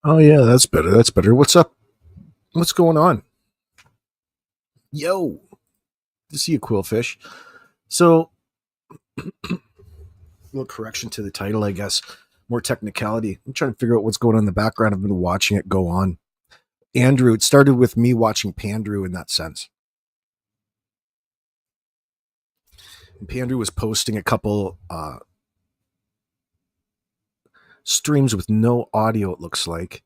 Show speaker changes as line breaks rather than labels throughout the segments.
Oh yeah, that's better. That's better. What's up? What's going on? Yo, to see you, Quillfish. So, a little correction to the title, I guess. More technicality. I'm trying to figure out what's going on in the background. I've been watching it go on. Andrew, it started with me watching Pandrew in that sense. And Pandrew was posting a couple streams with no audio, it looks like.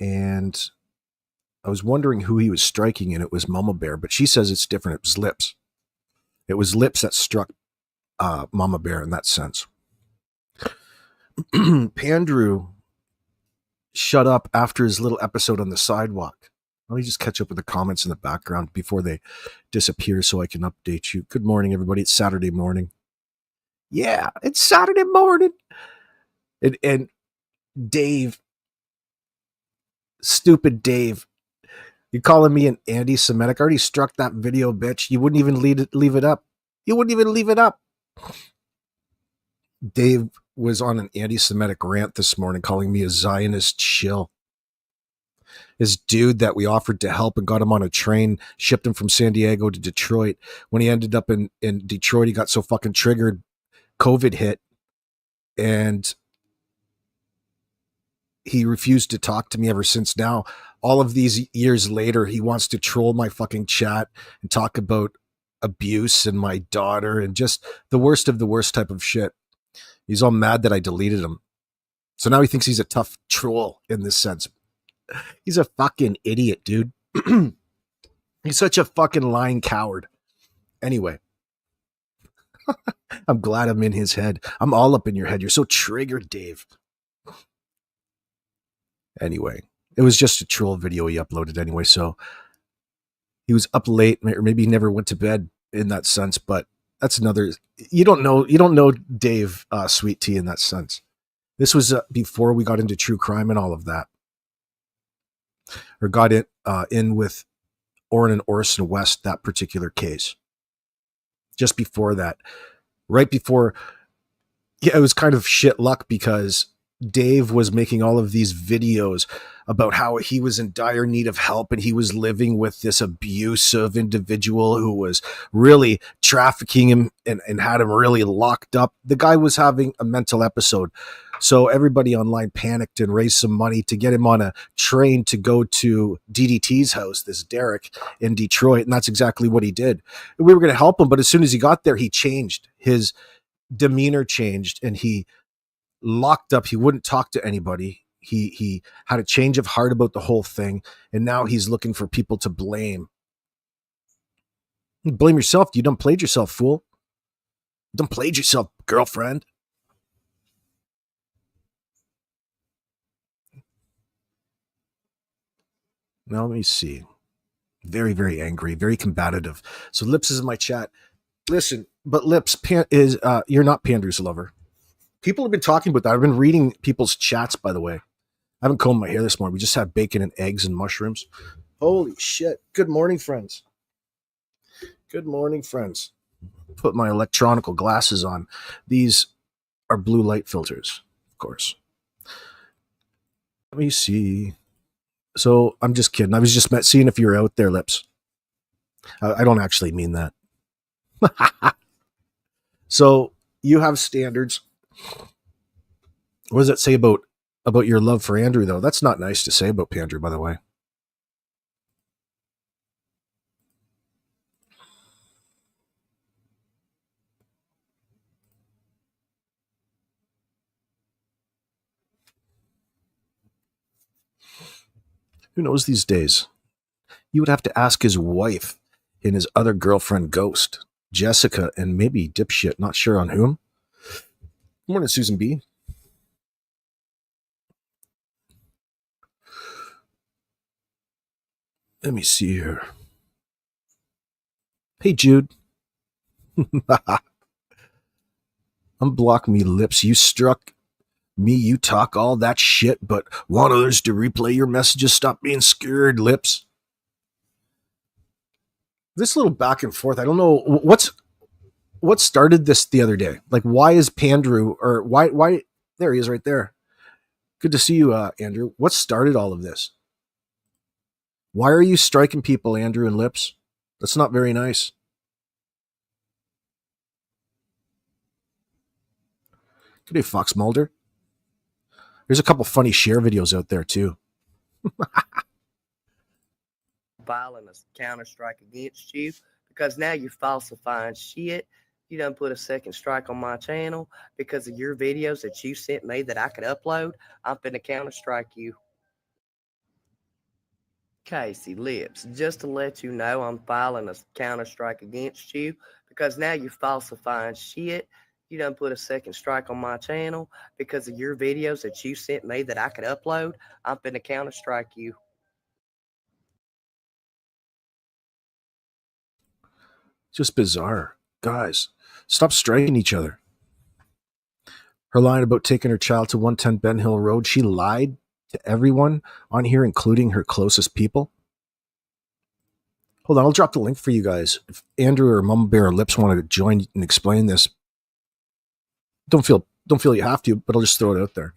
And I was wondering who he was striking, and it was Mama Bear, but she says it's different. It was Lips. It was Lips that struck Mama Bear in that sense. Pandrew shut up after his little episode on the sidewalk. Let me just catch up with the comments in the background before they disappear so I can update you. Good morning, everybody. It's Saturday morning. Yeah, it's Saturday morning. And Dave, stupid Dave, you calling me an anti-Semitic? I already struck that video, bitch. You wouldn't even leave it up. You wouldn't even leave it up. Dave was on an anti-Semitic rant this morning, calling me a Zionist shill. This dude that we offered to help and got him on a train, shipped him from San Diego to Detroit. When he ended up in Detroit, he got so fucking triggered, COVID hit, and he refused to talk to me ever since. Now, all of these years later, he wants to troll my fucking chat and talk about abuse and my daughter and just the worst of the worst type of shit. He's all mad that I deleted him. So now he thinks he's a tough troll in this sense. He's a fucking idiot, dude. He's such a fucking lying coward. Anyway, I'm glad I'm in his head. I'm all up in your head. You're so triggered, Dave. Anyway, it was just a troll video he uploaded anyway, so he was up late, or maybe he never went to bed in that sense, but that's another. You don't know Dave, Sweet Tea, in that sense. This was before we got into true crime and all of that, or got in with Orrin and Orson West, that particular case. Just before that, right before, yeah, it was kind of shit luck because Dave was making all of these videos about how he was in dire need of help and he was living with this abusive individual who was really trafficking him and had him really locked up. The guy was having a mental episode. So everybody online panicked and raised some money to get him on a train to go to DDT's house, this Derek in Detroit. And that's exactly what he did. We were going to help him, but as soon as he got there, he changed. His demeanor changed and he locked up. He wouldn't talk to anybody. He had a change of heart about the whole thing, and now he's looking for people to blame. Blame yourself. You done played yourself, fool. You done played yourself, girlfriend. Now let me see. Very, very angry, very combative. So Lips is in my chat. Listen, but Lips is you're not Pandrew's lover. People have been talking about that. I've been reading people's chats, by the way. I haven't combed my hair this morning. We just had bacon and eggs and mushrooms. Holy shit. Good morning, friends. Good morning, friends. Put my electronical glasses on. These are blue light filters, of course. Let me see. So I'm just kidding. I was just seeing if you're out there, Lips. I don't actually mean that. So you have standards. What does that say about your love for Andrew, though? That's not nice to say about Pandrew, by the way. Who knows these days? You would have to ask his wife and his other girlfriend, Ghost, Jessica, and maybe Dipshit. Not sure on whom. Good morning, Susan B. Let me see here. Hey, Jude. Unblock me, Lips. You struck me. You talk all that shit, but want others to replay your messages. Stop being scared, Lips. This little back and forth. I don't know what started this the other day. Like, why is Pandrew, or why there he is right there, Good to see you, Andrew. What started all of this? Why are you striking people, Andrew and Lips? That's not very nice. Good day, Fox Mulder. There's a couple funny share videos out there too.
Filing a counter strike against you because now you're falsifying shit. You done put a second strike on my channel because of your videos that you sent me that I could upload. I'm finna counter strike you. Casey Lips, just to let you know, I'm filing a counter strike against you because now you're falsifying shit. You done put a second strike on my channel because of your videos that you sent me that I could upload. I'm finna counter strike you.
Just bizarre. Guys, stop striking each other. Her line about taking her child to 110 Ben Hill Road, she lied to everyone on here, including her closest people. Hold on, I'll drop the link for you guys. If Andrew or Mama Bear or Lips want to join and explain this, don't feel you have to, but I'll just throw it out there.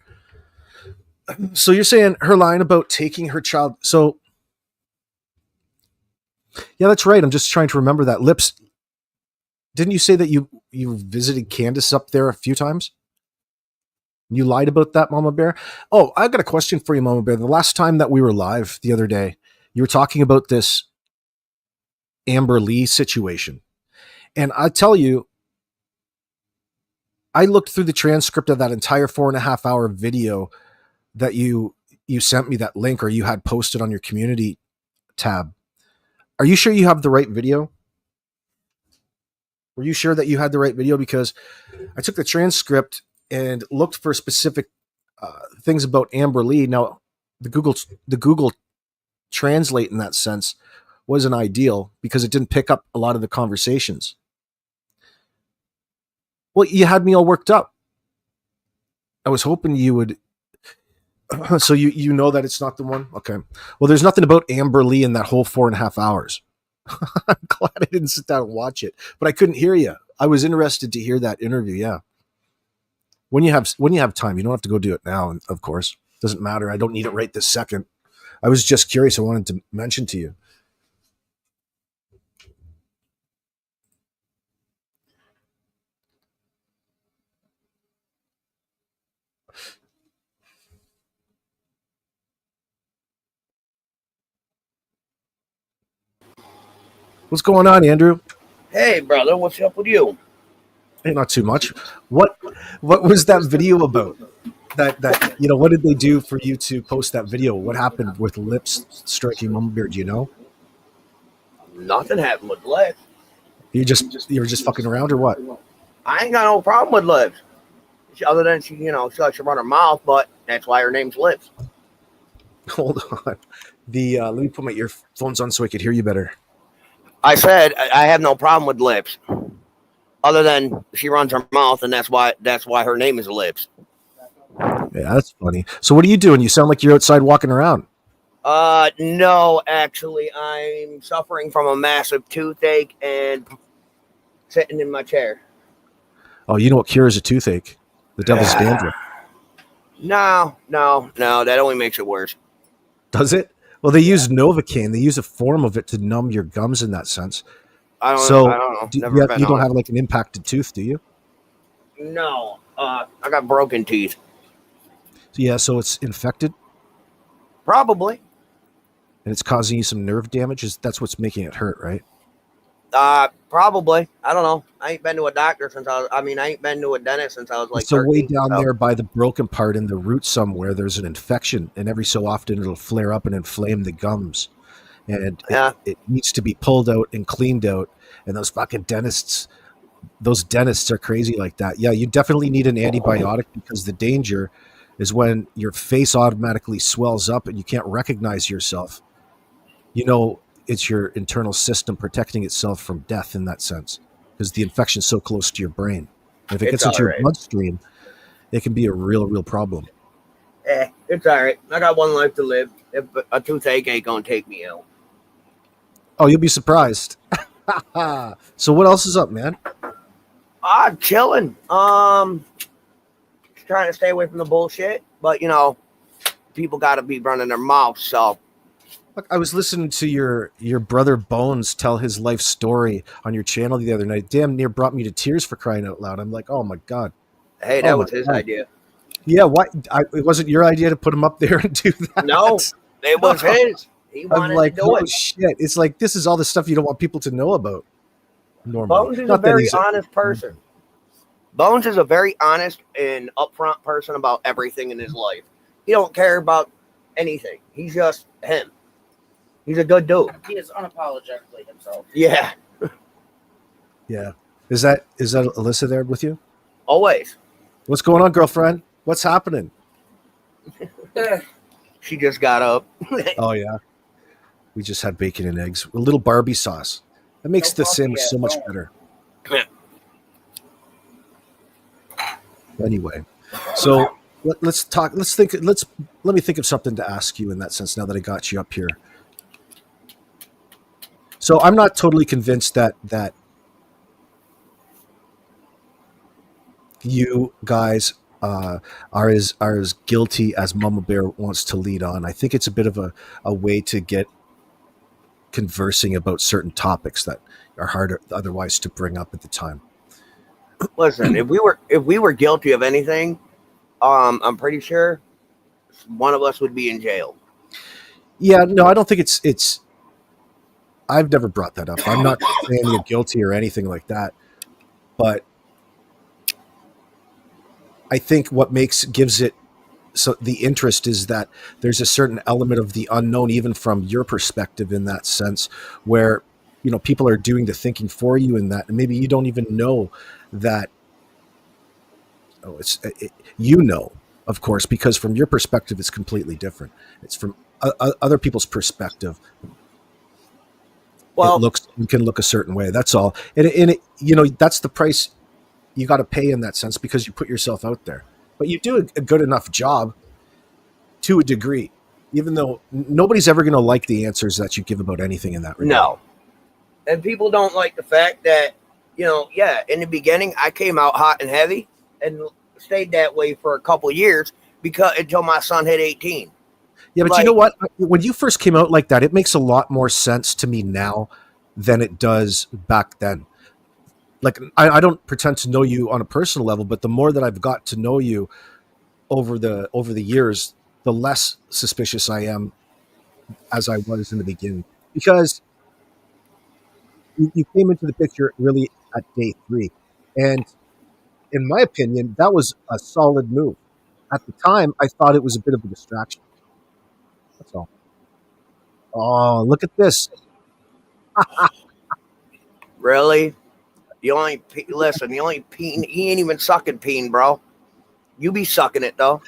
So you're saying her line about taking her child. So yeah, that's right. I'm just trying to remember that. Lips, didn't you say that you visited Candace up there a few times? You lied about that, Mama Bear? Oh, I've got a question for you, Mama Bear. The last time that we were live the other day, you were talking about this Amber Lee situation. And I tell you, I looked through the transcript of that entire 4.5 hour video that you sent me, that link, or you had posted on your community tab. Are you sure you have the right video? Were you sure that you had the right video? Because I took the transcript and looked for specific things about Amber Lee. Now, the Google Translate in that sense wasn't ideal because it didn't pick up a lot of the conversations. Well, you had me all worked up. I was hoping you would. So you know that it's not the one? Okay. Well, there's nothing about Amber Lee in that whole 4.5 hours. I'm glad I didn't sit down and watch it, but I couldn't hear you. I was interested to hear that interview. Yeah. When you have time, you don't have to go do it now. Of course, doesn't matter. I don't need it right this second. I was just curious. I wanted to mention to you. What's going on, Andrew?
Hey, brother, what's up with you?
Hey, not too much. What was that video about? That what did they do for you to post that video? What happened with Lips striking Mama Bear? Do you know?
Nothing happened with Lips.
You were just fucking around or what?
I ain't got no problem with Lips. Other than she likes to run her mouth, but that's why her name's Lips.
Hold on. Let me put my earphones on so I could hear you better.
I said I have no problem with Lips. Other than she runs her mouth, and that's why her name is Lips.
Yeah, that's funny. So what are you doing? You sound like you're outside walking around.
No, actually, I'm suffering from a massive toothache and sitting in my chair.
Oh, you know what cures a toothache? The devil's dandruff.
No, that only makes it worse.
Does it? Well, they use Novocaine. They use a form of it to numb your gums in that sense.
I don't know.
You don't have like an impacted tooth, do you?
No, I got broken teeth.
Yeah, so it's infected?
Probably.
And it's causing you some nerve damage? That's what's making it hurt, right?
Probably. I don't know. I ain't been to a doctor since I ain't been to a dentist since I was like 13.
So way down there by the broken part in the root somewhere, there's an infection, and every so often it'll flare up and inflame the gums. And it needs to be pulled out and cleaned out. And those fucking dentists are crazy like that. Yeah, you definitely need an antibiotic because the danger is when your face automatically swells up and you can't recognize yourself. It's your internal system protecting itself from death in that sense because the infection is so close to your brain. And if it gets into your bloodstream, it can be a real problem.
It's all right. I got one life to live. If a toothache ain't gonna take me out.
Oh, you'll be surprised. So what else is up, man?
Chilling. Trying to stay away from the bullshit, but
people got to be running their mouths. So
Look, I was listening to your brother Bones tell his life story on your channel the other night. Damn near brought me to tears for crying out loud. I'm like, oh my god,
hey,
oh
that
my
was his
god.
idea.
Yeah, why? It wasn't your idea to put him up there and do
No,
that.
it was his. He
I'm
wanted to
like,
do
oh
it.
shit! It's like this is all the stuff you don't want people to know about normally.
Bones is a
Not that
very
he's a,
honest person. Bones is a very honest and upfront person about everything in his life. He don't care about anything. He's just him. He's a good dude.
He is unapologetically himself.
Yeah,
yeah. Is that Alyssa there with you?
always.
What's going on, girlfriend? What's happening?
She just got up.
Oh yeah, we just had bacon and eggs, a little Barbie sauce. That makes the sandwich so much better. Anyway, so let's talk. Let me think of something to ask you in that sense. Now that I got you up here, so I'm not totally convinced that you guys are as guilty as Mama Bear wants to lead on. I think it's a bit of a way to get conversing about certain topics that are harder otherwise to bring up at the time.
Listen, if we were guilty of anything, I'm pretty sure one of us would be in jail.
Yeah, no, I don't think it's. I've never brought that up. I'm not saying you're guilty or anything like that, but I think what gives it so the interest is that there's a certain element of the unknown, even from your perspective, in that sense, where people are doing the thinking for you in that, and maybe you don't even know that. Oh, of course, because from your perspective, it's completely different. It's from other people's perspective.
Well,
It can look a certain way. That's all, and that's the price you got to pay in that sense because you put yourself out there. But you do a good enough job to a degree, even though nobody's ever going to like the answers that you give about anything in that regard.
no. And people don't like the fact that, in the beginning, I came out hot and heavy and stayed that way for a couple of years until my son hit 18.
Yeah, but you know what? When you first came out like that, it makes a lot more sense to me now than it does back then. Like, I don't pretend to know you on a personal level, but the more that I've got to know you over the years, the less suspicious I am as I was in the beginning. Because you came into the picture really at day 3. And in my opinion, that was a solid move. At the time, I thought it was a bit of a distraction. That's all. Oh, look at this.
Really? Listen, you only peen. He ain't even sucking peen, bro. You be sucking it though.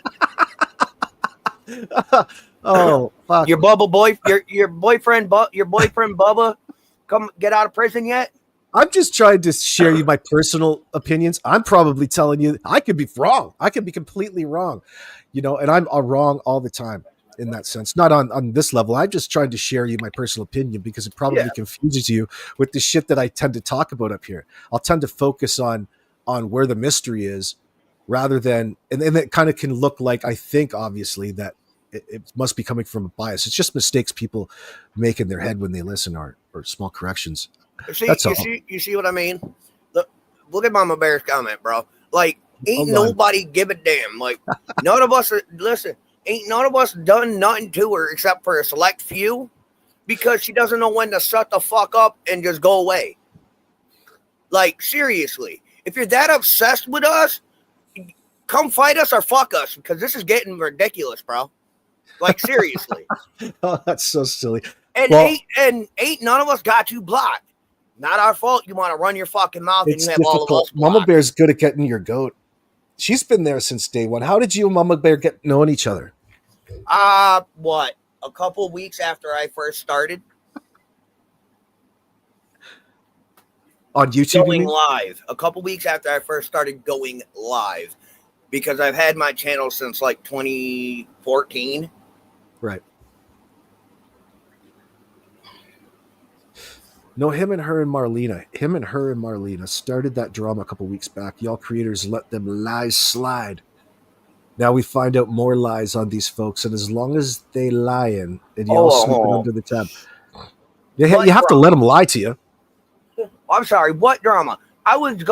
Oh, fuck.
Your boyfriend Bubba, come get out of prison yet?
I'm just trying to share you my personal opinions. I'm probably telling you I could be wrong. I could be completely wrong, and I'm wrong all the time in that sense. Not on this level. I'm just trying to share you my personal opinion because it probably confuses you with the shit that I tend to talk about up here. I'll tend to focus on where the mystery is rather than, and then it kind of can look like, I think obviously that it must be coming from a bias. It's just mistakes people make in their head when they listen or small corrections. That's all.
You see what I mean? Look at Mama Bear's comment, bro. Like, ain't nobody give a damn. Like, none of us ain't none of us done nothing to her except for a select few because she doesn't know when to shut the fuck up and just go away. Like, seriously, if you're that obsessed with us, come fight us or fuck us because this is getting ridiculous, bro. Like, seriously.
Oh, that's so silly.
And ain't none of us got you blocked. Not our fault. You want to run your fucking mouth and you have
difficult.
all of us blocked.
Mama Bear's good at getting your goat. She's been there since day one. How did you and Mama Bear get knowing each other?
What? A couple of weeks after I first started.
On YouTube?
Going live. A couple weeks after I first started going live. Because I've had my channel since like 2014.
Right. No, him and her and Marlena started that drama a couple weeks back. Y'all creators let them lies slide. Now we find out more lies on these folks, and as long as they lying and you all sweep it under the tab, you have to let them lie to you.
I'm sorry. What drama? I was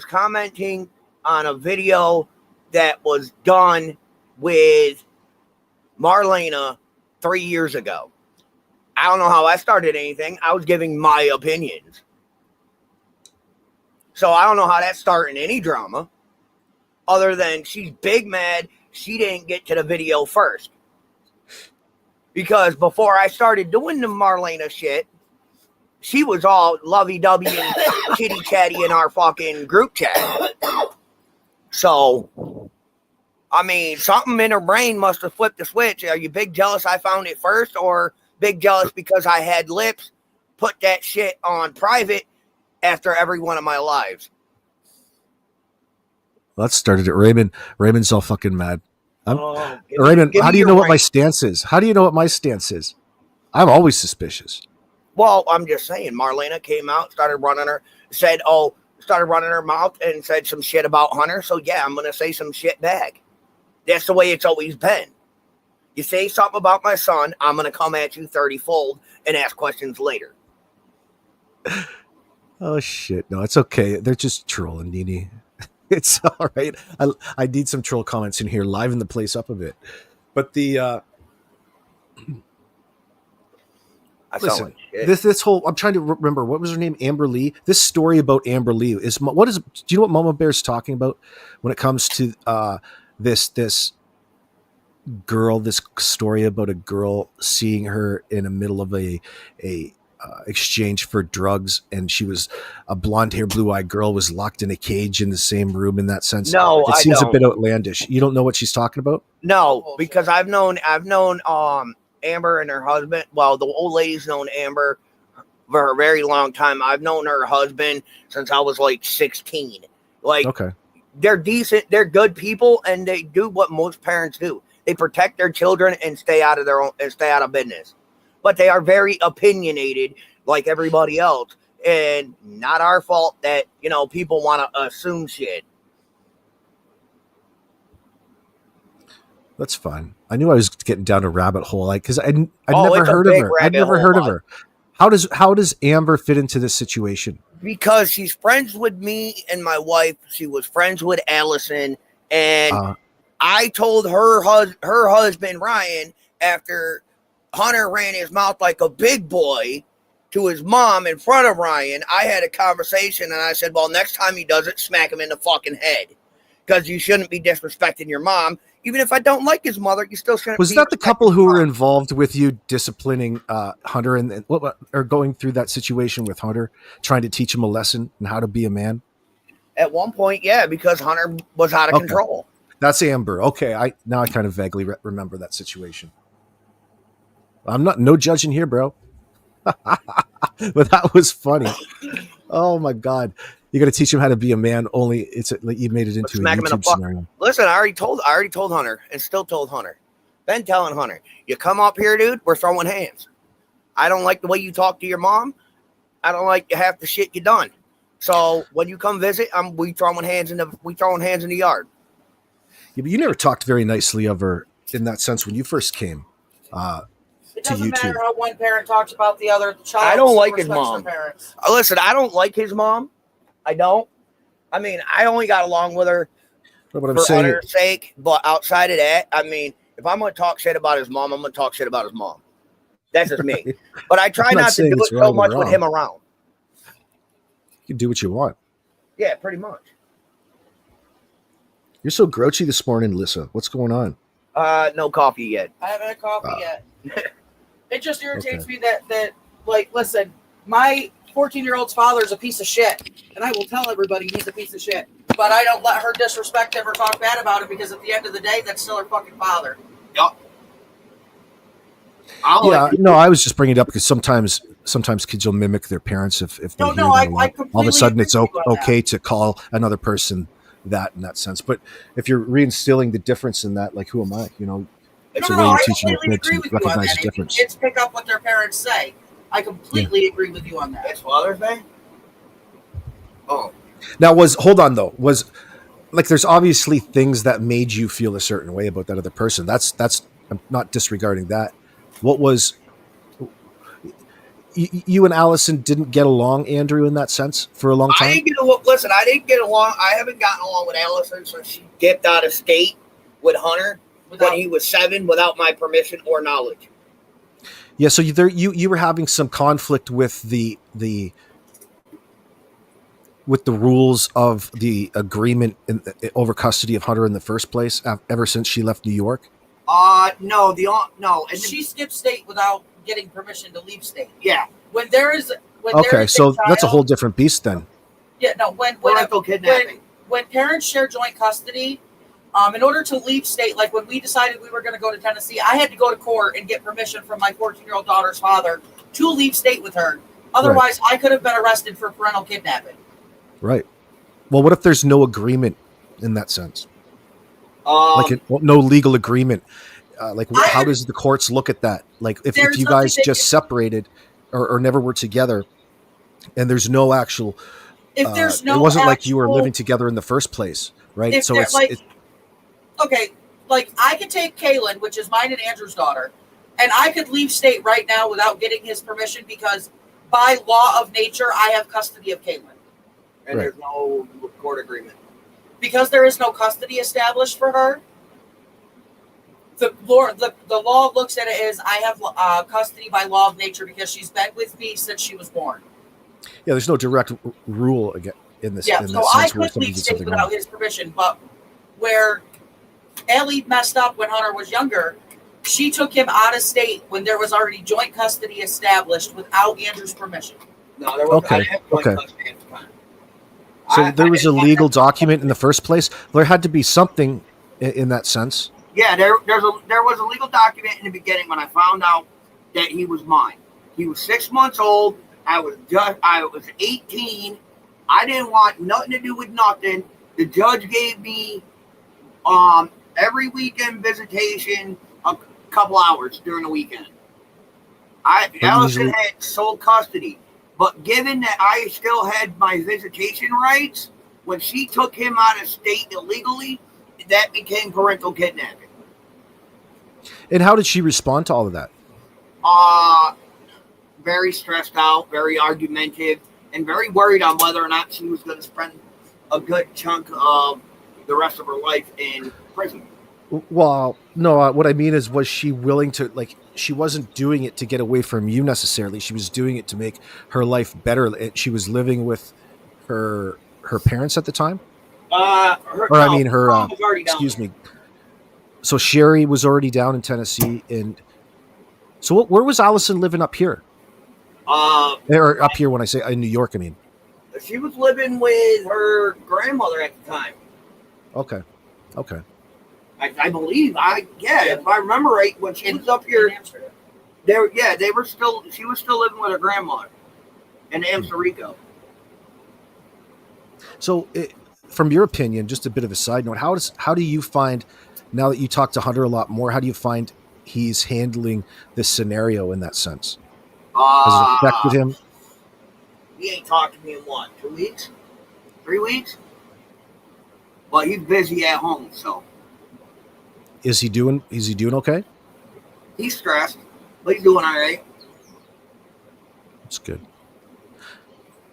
commenting on a video that was done with Marlena 3 years ago. I don't know how I started anything. I was giving my opinions. So I don't know how that's starting any drama, other than she's big mad she didn't get to the video first. Because before I started doing the Marlena shit, she was all lovey-dovey and chitty-chatty in our fucking group chat. So, I mean, something in her brain must have flipped the switch. Are you big jealous I found it first, or big jealous because I had lips put that shit on private after every one of my lives?
Well, that started it. Raymond's all fucking mad. Raymond,
give
how
me
do you
your
know what
rank.
my stance is? How do you know what my stance is? I'm always suspicious.
Well, I'm just saying, Marlena came out, started running her mouth and said some shit about Hunter. So yeah, I'm gonna say some shit back. That's the way it's always been. You say something about my son, I'm gonna come at you 30-fold and ask questions later.
Oh shit! No, it's okay. They're just trolling, Nini. It's all right. I need some troll comments in here, liven the place up a bit. But listen, this whole, I'm trying to remember, what was her name? Amber Lee. This story about Amber Lee do you know what Mama Bear's talking about when it comes to this girl, this story about a girl seeing her in the middle of a exchange for drugs, and she was a blonde hair, blue eyed girl, was locked in a cage in the same room. In that sense,
no,
it seems a bit outlandish. You don't know what she's talking about?
No, because I've known Amber and her husband. Well, the old lady's known Amber for a very long time. I've known her husband since I was like 16. Like,
okay,
they're decent, they're good people, and they do what most parents do. They protect their children and stay out of business. But they are very opinionated, like everybody else, and not our fault that people want to assume shit.
that's fine. I knew I was getting down a rabbit hole, like, because I'd never heard of her. I'd never heard of her. How does Amber fit into this situation?
Because she's friends with me and my wife. She was friends with Allison, and I told her husband Ryan, after Hunter ran his mouth like a big boy to his mom in front of Ryan, I had a conversation and I said, well, next time he does it, smack him in the fucking head, because you shouldn't be disrespecting your mom. Even if I don't like his mother, you still shouldn't.
Was that the couple who were involved with you disciplining Hunter and or going through that situation with Hunter, trying to teach him a lesson on how to be a man?
At one point, yeah, because Hunter was out of control.
That's Amber. Okay, I kind of vaguely remember that situation. I'm no judging here, bro. But that was funny. Oh my god. You got to teach him how to be a man. Only you made it into a YouTube scenario.
Listen, I already told Hunter, and still told Hunter. Been telling Hunter, you come up here, dude, we're throwing hands. I don't like the way you talk to your mom. I don't like half the shit you done. So when you come visit, we throwing hands in the yard.
Yeah, but you never talked very nicely of her in that sense when you first came.
It doesn't matter how one parent talks about the other. The child
I don't like his mom.
Parents.
Listen, I don't like his mom. I don't. I mean, I only got along with her for Hunter's sake. But outside of that, I mean, if I'm going to talk shit about his mom, I'm going to talk shit about his mom. That's just me. But I try not to do it so much with him around.
You can do what you want.
Yeah, pretty much.
You're so grouchy this morning, Lissa. What's going on?
No coffee yet.
I haven't had coffee yet. It just irritates me that like, listen, my 14-year-old's father is a piece of shit, and I will tell everybody he's a piece of shit. But I don't let her disrespect him or talk bad about him, because at the end of the day, that's still her fucking father.
Yup.
I was just bringing it up because sometimes kids will mimic their parents if they hear them all of a sudden it's okay to call another person that in that sense. But if you're reinstilling the difference in that, like, who am I? It's a way you're teaching your kids to recognize the difference.
Kids pick up what their parents say. I completely agree with you on that.
It's Father's Day? Oh.
Now, hold on though. Was like there's obviously things that made you feel a certain way about that other person. That's I'm not disregarding that. What was you and Allison didn't get along, Andrew, in that sense for a long
I
time?
didn't get along. Listen, I didn't get along. I haven't gotten along with Allison since she dipped out of state with Hunter when he was 7 without my permission or knowledge.
Yeah, so you were having some conflict with the rules of the agreement over custody of Hunter in the first place ever since she left New York.
No, no, and
She skipped state without getting permission to leave state.
yeah,
When there is
Okay, so that's a
child-
whole different beast then.
Yeah, no.
parental kidnapping.
When parents share joint custody, in order to leave state, like when we decided we were going to go to Tennessee, I had to go to court and get permission from my 14-year-old daughter's father to leave state with her. Otherwise, I could have been arrested for parental kidnapping.
Right. Well, what if there's no agreement in that sense? No legal agreement. How does the courts look at that? Like, if you guys just separated or never were together, and there's no actual,
if there's no,
it wasn't like you were living together in the first place, right? So it's
okay. Like I could take Kaylin, which is mine and Andrew's daughter, and I could leave state right now without getting his permission because by law of nature, I have custody of Kaylin.
And there's no court agreement.
Because there is no custody established for her, the law looks at it as I have custody by law of nature because she's been with me since she was born.
Yeah, there's no direct rule in this.
Yeah,
in
so I could leave state without his permission, but where Ellie messed up when Hunter was younger, she took him out of state when there was already joint custody established without Andrew's permission.
No, there was
okay.
custody at the time.
So there was a legal document in the first place. There had to be something in that sense.
Yeah, there was a legal document in the beginning when I found out that he was mine. He was 6 months old. I was 18. I didn't want nothing to do with nothing. The judge gave me every weekend visitation a couple hours during the weekend. Allison had sole custody. But given that I still had my visitation rights, when she took him out of state illegally, that became parental kidnapping.
And how did she respond to all of that?
Very stressed out, very argumentative, and very worried on whether or not she was going to spend a good chunk of the rest of her life in prison.
Well, no, what I mean is, was she willing to, like, she wasn't doing it to get away from you necessarily. She was doing it to make her life better. She was living with her parents at the time? Excuse me. So Sherry was already down in Tennessee. And so where was Allison living up here? Or up here when I say in New York, I mean.
She was living with her grandmother at the time.
Okay.
I believe, if I remember right, when she was up here, she was still living with her grandmother in Amsterdam.
So, from your opinion, just a bit of a side note, how do you find, now that you talk to Hunter a lot more, how do you find he's handling this scenario in that sense? Has it affected him?
He ain't talked to me in what, 2 weeks? 3 weeks? Well, he's busy at home, so.
Is he doing okay?
He's stressed, but he's doing all right.
That's good.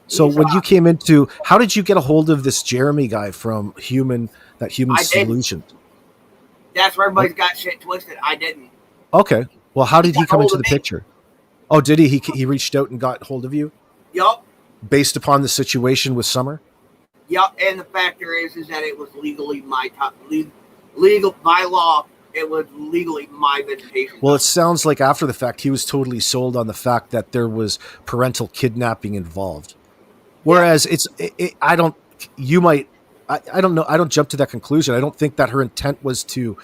So when you came into, how did you get a hold of this Jeremy guy from Human Solutions?
That's where everybody's got shit twisted. I didn't.
Okay. Well, how did he come into the picture? Oh, did he? He reached out and got hold of you?
Yup.
Based upon the situation with Summer?
Yup. And the factor is that it was legally legal by law. It was legally my visitation.
Well, it sounds like after the fact, he was totally sold on the fact that there was parental kidnapping involved. Whereas I don't know. I don't jump to that conclusion. I don't think that her intent was to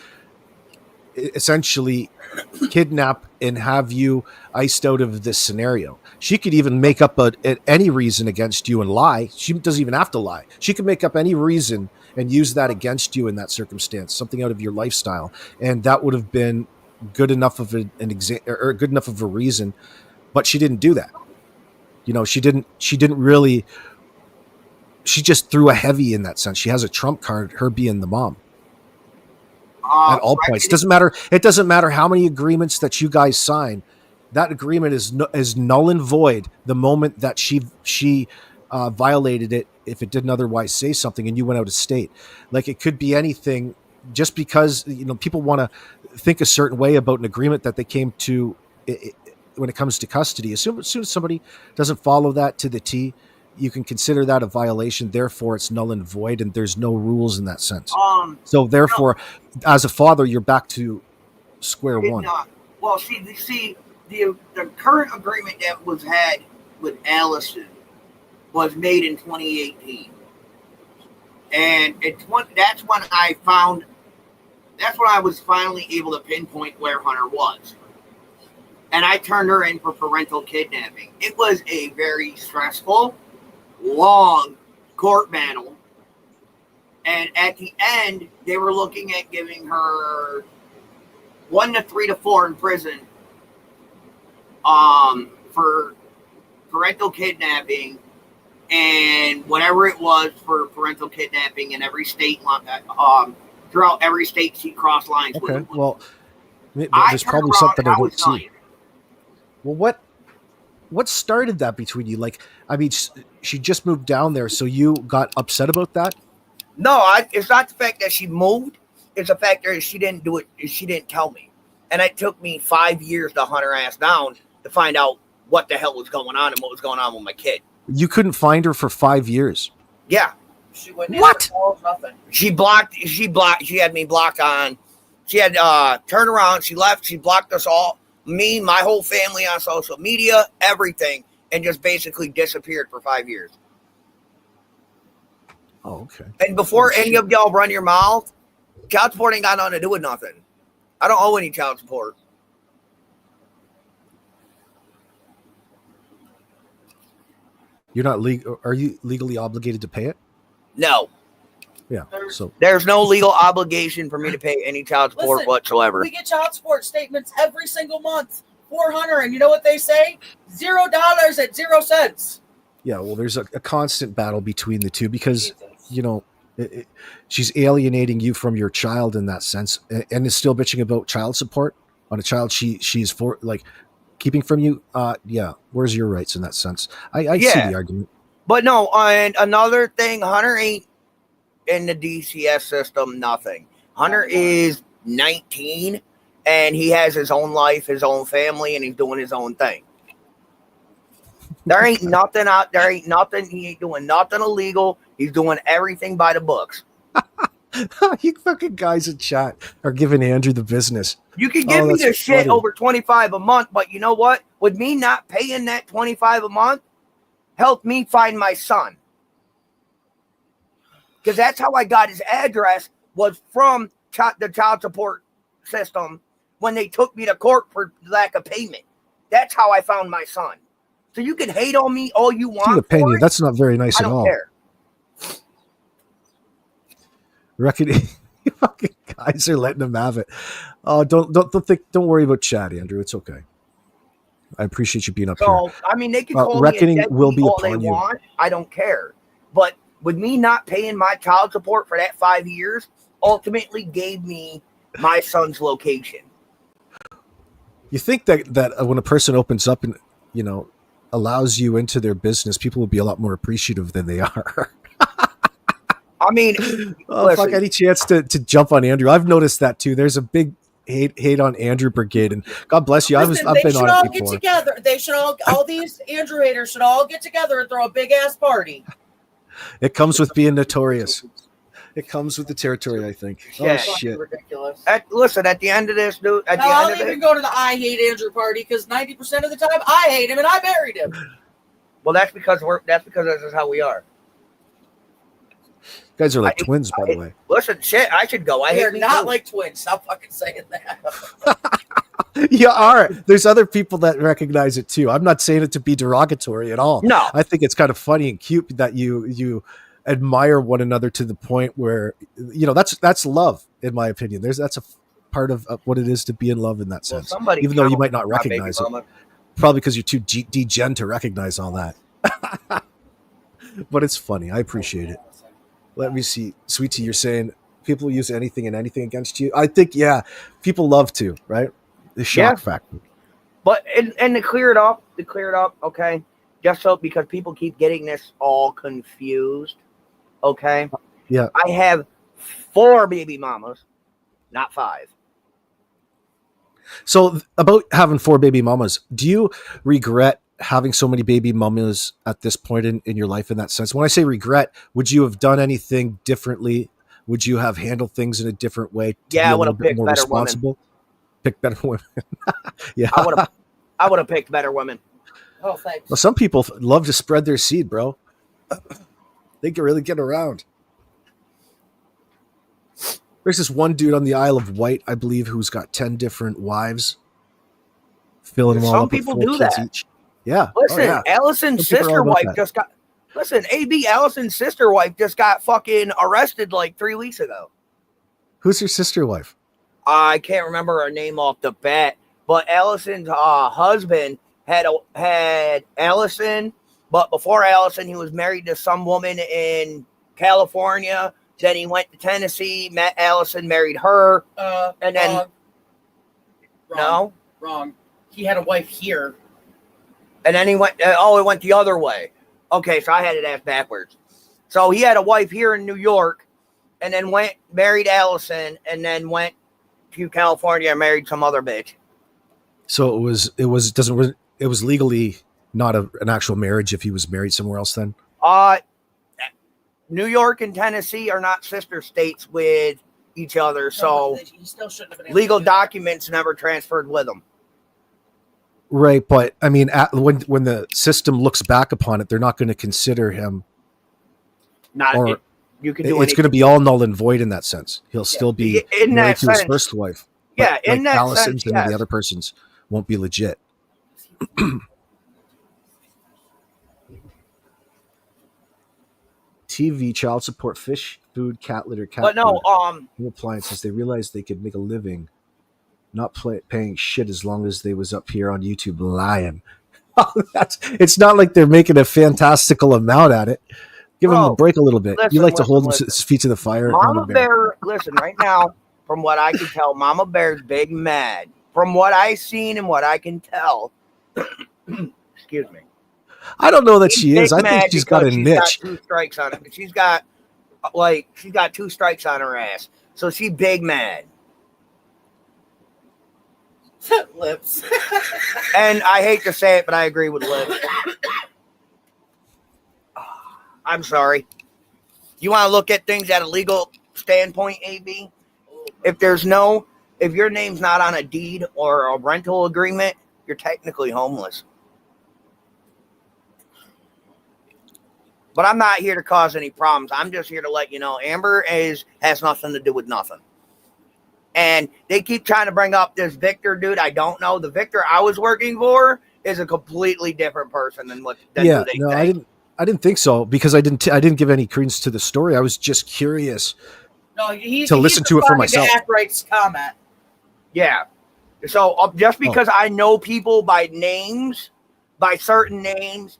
essentially kidnap and have you iced out of this scenario. She could even make up any reason against you and lie. She doesn't even have to lie. She could make up any reason and use that against you in that circumstance, something out of your lifestyle. And that would have been good enough of good enough of a reason, but she didn't do that. You know, she didn't really she just threw a heavy in that sense. She has a trump card, her being the mom. At all points. Doesn't matter. It doesn't matter how many agreements that you guys sign. That agreement is null and void the moment that she violated it. If it didn't otherwise say something, and you went out of state, like it could be anything. Just because people want to think a certain way about an agreement that they came to when it comes to custody. As soon as somebody doesn't follow that to the T, you can consider that a violation. Therefore, it's null and void, and there's no rules in that sense. So therefore, as a father, you're back to square one.
Well, see, the current agreement that was had with Allison was made in 2018, and that's when I found. That's when I was finally able to pinpoint where Hunter was, and I turned her in for parental kidnapping. It was a very stressful, long court battle, and at the end they were looking at giving her 1 to 3 to 4 in prison for parental kidnapping and whatever it was for parental kidnapping in every state throughout every state she crossed lines with.
Okay, well there's probably something I don't see. Well, what started that between you? Like, I mean, she just moved down there, so you got upset about that?
No, it's not the fact that she moved. It's the fact that she didn't do it. She didn't tell me. And it took me 5 years to hunt her ass down to find out what the hell was going on and what was going on with my kid.
You couldn't find her for 5 years?
Yeah.
She wouldn't
What?
Nothing.
She had me blocked on. She had turned around. She left. She blocked us all. Me, my whole family on social media, everything, and just basically disappeared for 5 years.
Oh, okay.
And before any of y'all run your mouth, child support ain't got nothing to do with nothing. I don't owe any child support.
You're not legal. Are you legally obligated to pay it?
No.
Yeah. So
there's no legal obligation for me to pay any child support whatsoever.
We get child support statements every single month for Hunter, and you know what they say? $0 at 0 cents.
Yeah, well, there's a constant battle between the two because, she's alienating you from your child in that sense, and is still bitching about child support on a child she's for keeping from you. Yeah, where's your rights in that sense? I see the argument. But
no, and another thing, Hunter ain't in the DCS system, nothing. Hunter is 19 and he has his own life, his own family, and he's doing his own thing. There ain't nothing out there. Ain't nothing. He ain't doing nothing illegal. He's doing everything by the books.
You fucking guys in chat are giving Andrew the business.
You can give me this shit over $25 a month, but you know what? With me not paying that $25 a month, helped me find my son. Because that's how I got his address, was from the child support system when they took me to court for lack of payment. That's how I found my son. So you can hate on me all you want.
Opinion. That's not very nice at all.
Care.
Reckoning, you fucking guys are letting him have it. Oh, don't worry about chat, Andrew. It's okay. I appreciate you being up here.
I mean, they can call
reckoning
me
will be
all
upon
they
you.
want. I don't care. But with me not paying my child support for that 5 years, ultimately gave me my son's location.
You think that when a person opens up and allows you into their business, people will be a lot more appreciative than they are.
I mean,
fuck, any chance to jump on Andrew? I've noticed that too. There's a big hate on Andrew Brigade, and God bless you.
Listen,
I've been on it before.
They should all get together. They should all these Andrew haters should all get together and throw a big ass party.
It comes with being notorious. It comes with the territory, I think.
Yeah.
Oh shit!
Ridiculous.
Listen, at the end of this, dude.
I'll even go to the I hate Andrew party because 90% of the time I hate him and I married him.
Well, that's because this is how we are.
You guys are like twins, by the way.
Listen, shit, I should go.
They're not like twins. Stop fucking saying that.
You are. There's other people that recognize it too. I'm not saying it to be derogatory at all.
No,
I think it's kind of funny and cute that you admire one another to the point where that's love, in my opinion. That's a part of what it is to be in love in that sense. Even though you might not recognize it, probably because you're too degen to recognize all that. But it's funny. I appreciate it. Let me see. Sweet Tea, you're saying people use anything and anything against you. I think, yeah, people love to, right? The
Yeah.
shock factor.
But and to clear it up, okay, just so because people keep getting this all confused, okay.
Yeah.
I have 4 baby mamas, not 5.
So about having 4 baby mamas, do you regret having so many baby mamas at this point in your life in that sense? When I say regret, would you have done anything differently? Would you have handled things in a different way to
Yeah,
be
I
a
would
little
have
bit
picked
more
better women.
responsible? Pick better women. Yeah.
I would have picked better women.
Oh, thanks.
Well, some people love to spread their seed, bro. They can really get around. There's this one dude on the Isle of Wight, I believe, who's got 10 different wives, filling them all
Some
up with
people
4
do
kids
that.
each. Yeah.
Listen,
Oh, yeah.
Allison's
Some people are all
sister
about
wife
that.
just got. Listen, AB Allison's sister wife just got fucking arrested like 3 weeks ago.
Who's your sister wife?
I can't remember her name off the bat, but Allison's husband had Allison, but before Allison, he was married to some woman in California. Then he went to Tennessee, met Allison, married her, and then
Wrong. He had a wife here.
And then he went. It went the other way. Okay, so I had it asked backwards. So he had a wife here in New York, and then married Allison, and then went to California and married some other bitch.
So it was legally not an actual marriage if he was married somewhere else then?
New York and Tennessee are not sister states with each other, so
he still shouldn't have been
legal documents never transferred with them.
Right, but I mean, when the system looks back upon it, they're not going to consider him.
You can do
it's going to be all null and void in that sense. He'll still be
in
married
that
to his
sense.
first wife.
Yeah,
but
in that
Allison's
sense,
and
yes.
the other person's won't be legit. TV, child support, fish, food, cat litter, cat
But no,
food, new appliances. They realized they could make a living not paying shit as long as they was up here on YouTube lying. It's not like they're making a fantastical amount at it. Give them a break a little bit. You like to hold his feet to the fire.
Mama Bear, listen, right now, from what I can tell, Mama Bear's big mad. From what I've seen and what I can tell, excuse me.
I don't know that she is. I think she's got a niche.
Got 2 strikes on it. She's got 2 strikes on her ass. So she's big mad.
Lips.
And I hate to say it, but I agree with Lips. I'm sorry. You want to look at things at a legal standpoint, AB? If your name's not on a deed or a rental agreement, you're technically homeless. But I'm not here to cause any problems. I'm just here to let you know Amber has nothing to do with nothing. And they keep trying to bring up this Victor dude. I don't know. The Victor I was working for is a completely different person than who they say.
I didn't think so because I didn't give any credence to the story. I was just curious to listen to it for myself.
Rights comment.
Yeah. So just because I know people by names, by certain names,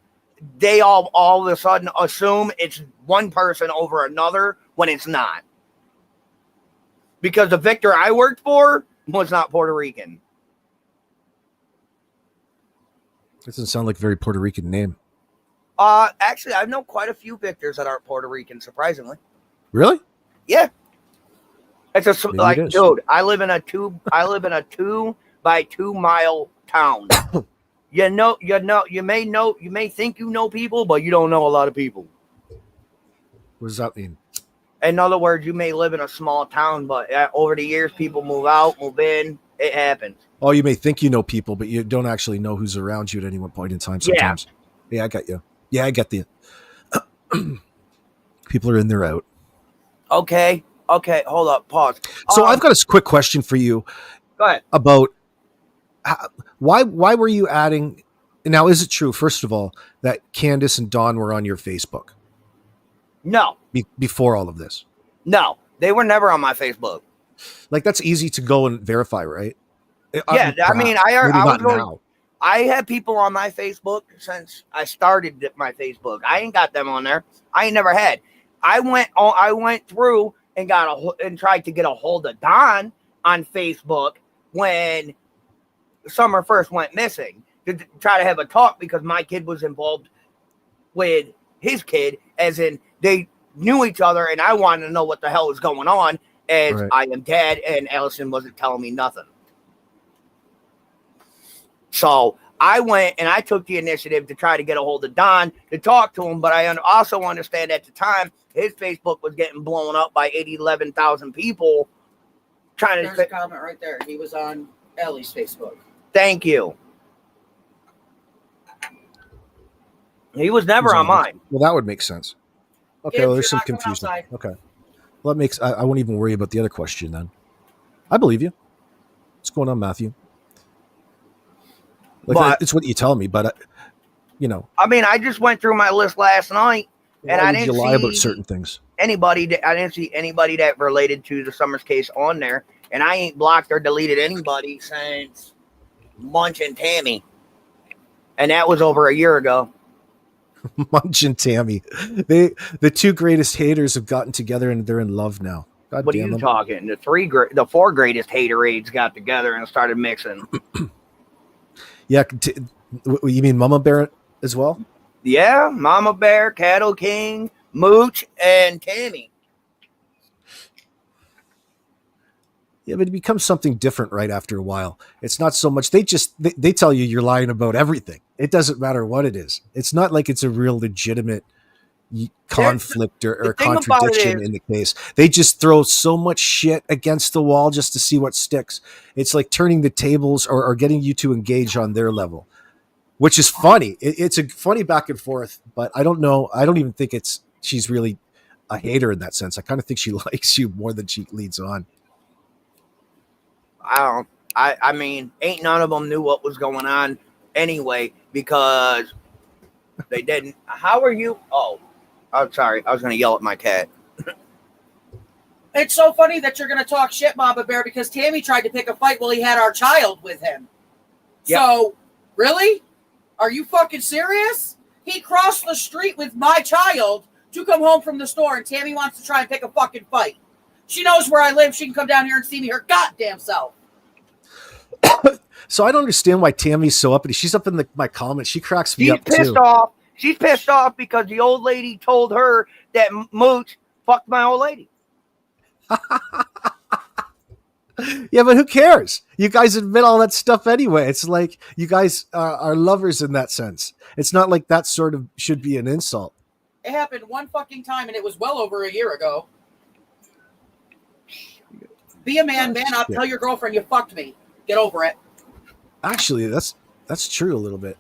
they all of a sudden assume it's one person over another when it's not. Because the Victor I worked for was not Puerto Rican.
Doesn't sound like a very Puerto Rican name.
Actually, I know quite a few Victors that aren't Puerto Rican, surprisingly.
Really?
Yeah. It's dude, I live in a 2 by 2 mile town. You may think you know people, but you don't know a lot of people.
What does that mean?
In other words, you may live in a small town, but over the years, people move out, move in. It happens.
Oh, you may think you know people, but you don't actually know who's around you at any one point in time sometimes. Yeah, I got you. Yeah, I get the people are in, they're out.
Okay, hold up, pause.
So I've got a quick question for you.
Go ahead.
About why were you adding? Now, is it true, first of all, that Candace and Dawn were on your Facebook?
No.
Before all of this?
No, they were never on my Facebook.
Like, that's easy to go and verify, right?
Yeah, I I have people on my Facebook since I started my Facebook. I ain't got them on there. I ain't never had. I went through and tried to get a hold of Don on Facebook when Summer first went missing to try to have a talk because my kid was involved with his kid, as in they knew each other, and I wanted to know what the hell was going on, as
Right.
I am dad, and Allison wasn't telling me nothing. So I went and I took the initiative to try to get a hold of Don to talk to him, but I also understand at the time his Facebook was getting blown up by 11,000 people trying
There's
to.
a comment right there. He was on Ellie's Facebook.
Thank you. He was never on mine.
Well, that would make sense. Okay,
Gibbs,
well, there's
you're
some
not coming
confusion.
outside.
Okay. Well, that makes, I won't even worry about the other question then. I believe you. What's going on, Matthew? Like,
But-
it's what you tell me, but, you know,
I mean, I just went through my list last night, and
why
I
would you
didn't
lie about
see
certain things?
I didn't see anybody that related to the Summers case on there, and I ain't blocked or deleted anybody since Munch and Tammy, and that was over a year ago.
Munch and Tammy, the two greatest haters have gotten together and they're in love now. God
What are
damn
you
them.
talking? The four greatest haterades got together and started mixing.
Yeah, you mean Mama Bear as well?
Yeah, Mama Bear, Cattle King, Mooch, and Tammy.
Yeah, but it becomes something different right after a while. It's not so much they tell you you're lying about everything. It doesn't matter what it is. It's not like it's a real legitimate conflict or
thing about it
contradiction
is-
in the case. They just throw so much shit against the wall just to see what sticks. It's like turning the tables or getting you to engage on their level, which is funny. It's a funny back and forth, but I don't know. I don't even think she's really a hater in that sense. I kind of think she likes you more than she leads on.
I mean, ain't none of them knew what was going on anyway because they didn't. How are you? Oh, I'm sorry. I was going to yell at my cat.
It's so funny that you're going to talk shit, Mama Bear, because Tammy tried to pick a fight while he had our child with him.
Yep.
So, really? Are you fucking serious? He crossed the street with my child to come home from the store, and Tammy wants to try and pick a fucking fight. She knows where I live. She can come down here and see me her goddamn self.
So I don't understand why Tammy's so uppity. She's up in my comments. She cracks me
She's
up
pissed
too.
off. She's pissed off because the old lady told her that Mooch fucked my old lady.
Yeah, but who cares? You guys admit all that stuff anyway. It's like you guys are lovers in that sense. It's not like that sort of should be an insult.
It happened one fucking time, and it was well over a year ago. Be a man, man up.
Yeah.
Tell your girlfriend you fucked me. Get over it.
Actually, that's true a little bit.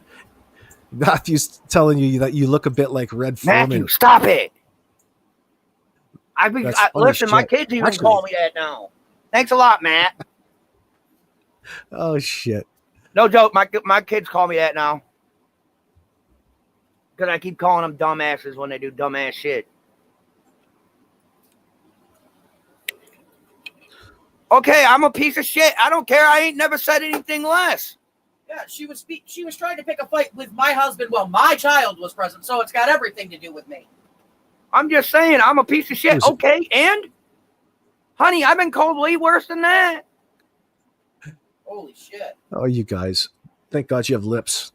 Matthew's telling you that you look a bit like Red
Matthew,
Foreman.
stop it.
That's funny
Listen, my
shit.
kids even
Actually-
call me that now. Thanks a lot, Matt.
Oh shit!
No joke. My kids call me that now. Because I keep calling them dumbasses when they do dumbass shit. Okay, I'm a piece of shit. I don't care. I ain't never said anything less.
Yeah, she was trying to pick a fight with my husband while my child was present, so it's got everything to do with me.
I'm just saying, I'm a piece of shit.
Was it-
Okay, and? Honey, I've been called way worse than that.
Holy shit.
Oh, you guys! Thank God you have lips.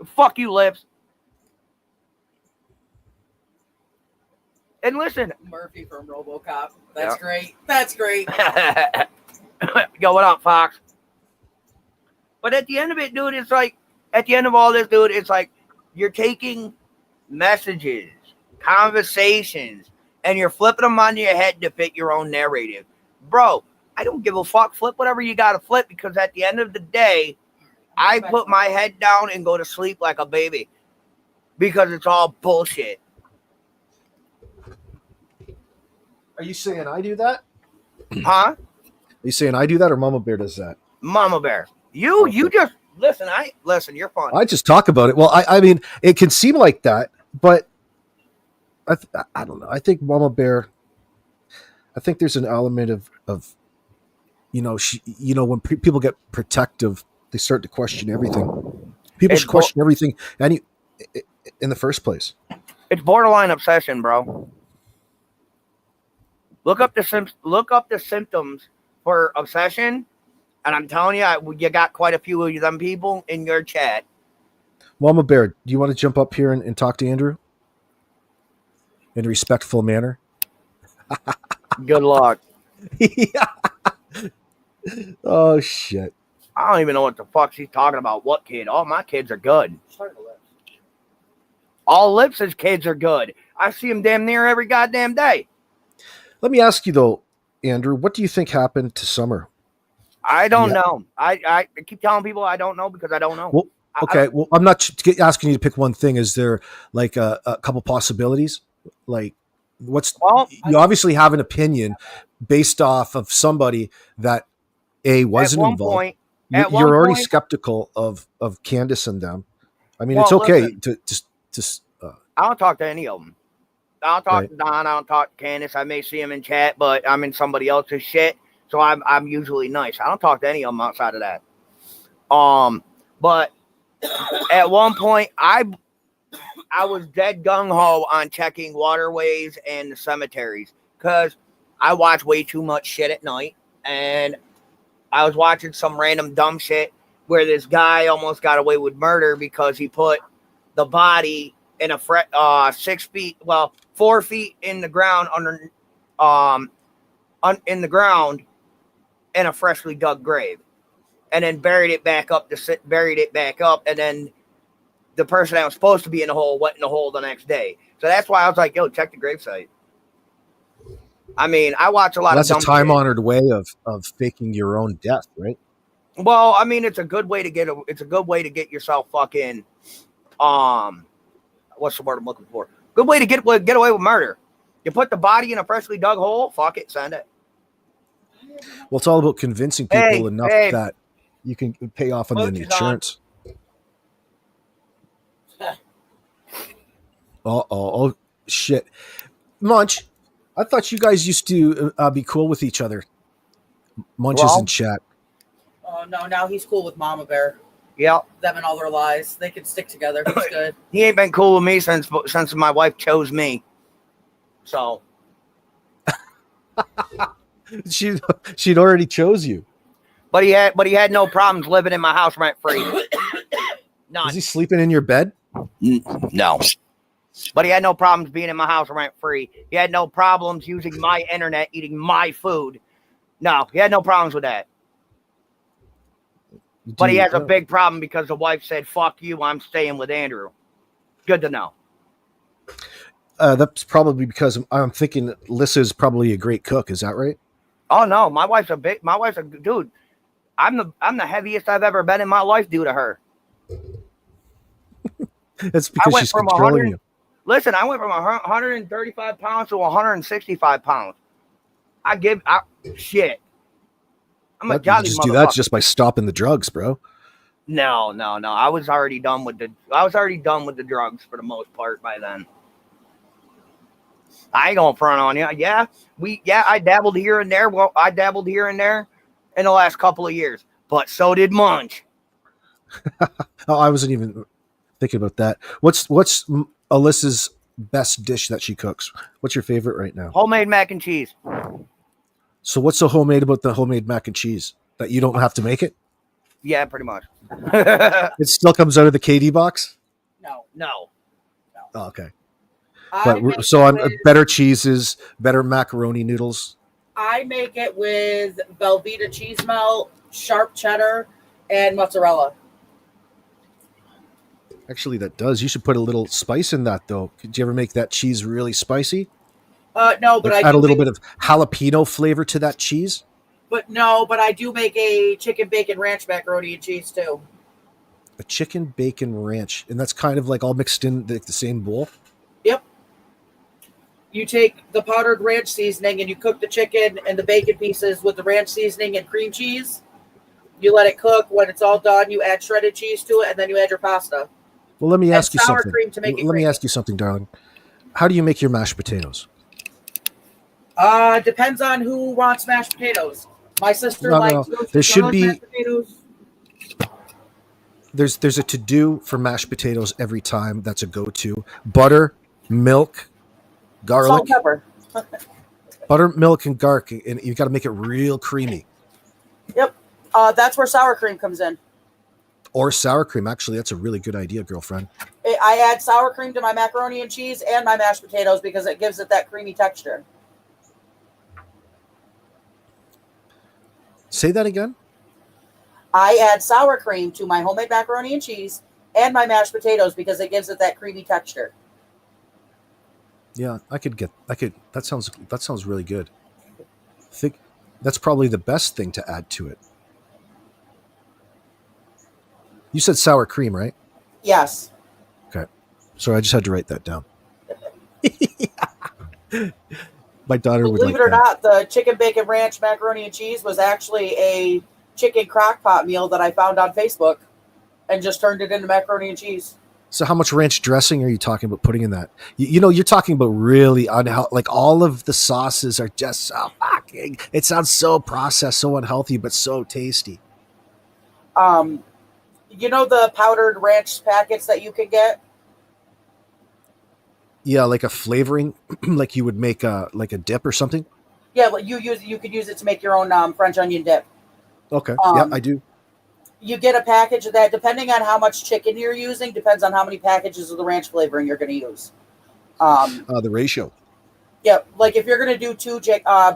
Fuck you, Lips. And listen.
Murphy from RoboCop. That's
Yeah.
great. That's great.
Yo, what up, Fox? But at the end of it, dude, it's like, at the end of all this, dude, it's like you're taking messages, conversations, and you're flipping them on your head to fit your own narrative. Bro, I don't give a fuck. Flip whatever you got to flip because at the end of the day, I put my head down and go to sleep like a baby because it's all bullshit.
Are you saying I do that?
Huh?
Are you saying I do that, or Mama Bear does that?
Mama Bear. You just listen, you're fun.
I just talk about it. Well, I mean, it can seem like that, but I don't know. I think Mama Bear. I think there's an element of when people get protective They start to question everything. People
It's
should question everything in the first place.
It's borderline obsession, bro. Look up the symptoms for obsession, and I'm telling you, you got quite a few of them people in your chat.
Mama Bear, do you want to jump up here and talk to Andrew in a respectful manner?
Good luck.
Yeah. Oh shit.
I don't even know what the fuck she's talking about. What kid? All my kids are good. All Lips' kids are good. I see them damn near every goddamn day.
Let me ask you though, Andrew, what do you think happened to Summer?
I don't know. I keep telling people I don't know because I don't know.
Well, okay. Well, I'm not asking you to pick one thing. Is there like a couple possibilities? Like, you obviously have an opinion based off of somebody that wasn't involved. You're already skeptical of Candace and them. I mean, it's okay to
I don't talk to any of them. I don't talk to Don. I don't talk to Candace. I may see him in chat, but I'm in somebody else's shit, so I'm usually nice. I don't talk to any of them outside of that. But at one point, I was dead gung ho on checking waterways and the cemeteries because I watch way too much shit at night, and I was watching some random dumb shit where this guy almost got away with murder because he put the body in a 6 feet, 4 feet in the ground in the ground in a freshly dug grave, and then buried it back up, and then the person that was supposed to be in the hole went in the hole the next day. So that's why I was like, yo, check the gravesite. I mean, I watch a lot of
that's a time-honored way of faking your own death, right?
Well, I mean, it's a good way to get yourself fucking what's the word I'm looking for? Good way to get away with murder. You put the body in a freshly dug hole, fuck it, send it.
Well, it's all about convincing people enough that you can pay off on the insurance. Oh shit, Munch! I thought you guys used to be cool with each other. Munch is in chat.
Oh no, now he's cool with Mama Bear.
Yeah,
them and all their lies. They can stick together. He's good.
He ain't been cool with me since my wife chose me. So
she'd already chose you.
But he had no problems living in my house rent free.
None. Is he sleeping in your bed?
No. But he had no problems being in my house rent free. He had no problems using my internet, eating my food. No, he had no problems with that. But he has a big problem because the wife said, fuck you, I'm staying with Andrew. Good to know.
That's probably because I'm thinking Lissa's probably a great cook. Is that right?
Oh no, my wife's a dude. I'm the heaviest I've ever been in my life due to her.
That's because she's controlling you.
Listen, I went from 135 pounds to 165 pounds. Shit. I'm a jolly
just do that just by stopping the drugs, bro.
No. I was already done with the drugs for the most part by then. I ain't gonna front on you. I dabbled here and there. Well, I dabbled here and there in the last couple of years, but so did Munch.
Oh, I wasn't even thinking about that. What's Alyssa's best dish that she cooks? What's your favorite right now?
Homemade mac and cheese.
So what's so homemade about the homemade mac and cheese that you don't have to make it?
Yeah, pretty much.
It still comes out of the KD box?
No.
Oh, okay. But so on better cheeses, better macaroni noodles.
I make it with Velveeta cheese melt, sharp cheddar, and mozzarella.
Actually, that does. You should put a little spice in that, though. Could you ever make that cheese really spicy?
No, but
add a little bit of jalapeno flavor to that cheese.
But I do make a chicken bacon ranch macaroni and cheese too.
A chicken bacon ranch, and that's kind of like all mixed in the same bowl.
Yep. You take the powdered ranch seasoning and you cook the chicken and the bacon pieces with the ranch seasoning and cream cheese. You let it cook. When it's all done, you add shredded cheese to it, and then you add your pasta.
Well, let me ask you something.
Cream to make it
let me ask you something, darling. How do you make your mashed potatoes?
Depends on who wants mashed potatoes. My sister likes
there should be
mashed potatoes.
there's a to do for mashed potatoes every time. That's a go to. Butter, milk,
Salt and
garlic.
pepper.
Butter, milk, and garlic, and you got to make it real creamy.
Yep. That's where sour cream comes in.
Or sour cream. Actually, that's a really good idea, girlfriend.
I add sour cream to my macaroni and cheese and my mashed potatoes because it gives it that creamy texture.
Say that again.
I add sour cream to my homemade macaroni and cheese and my mashed potatoes because it gives it that creamy texture.
Yeah, that sounds really good. I think that's probably the best thing to add to it. You said sour cream, right?
Yes.
Okay. Sorry, I just had to write that down. My daughter would
Believe
like
it or
that.
not, the chicken bacon ranch macaroni and cheese was actually a chicken crock pot meal that I found on Facebook and just turned it into macaroni and cheese.
So how much ranch dressing are you talking about putting in that? You know, you're talking about really unhealthy. Like all of the sauces are just so fucking. It sounds so processed, so unhealthy, but so tasty.
You know the powdered ranch packets that you can get?
Yeah, like a flavoring, like you would make a dip or something.
Yeah, you could use it to make your own French onion dip.
Okay. Yeah, I do.
You get a package of that. Depending on how much chicken you're using, depends on how many packages of the ranch flavoring you're going to use.
The ratio.
Yeah, like if you're going to do two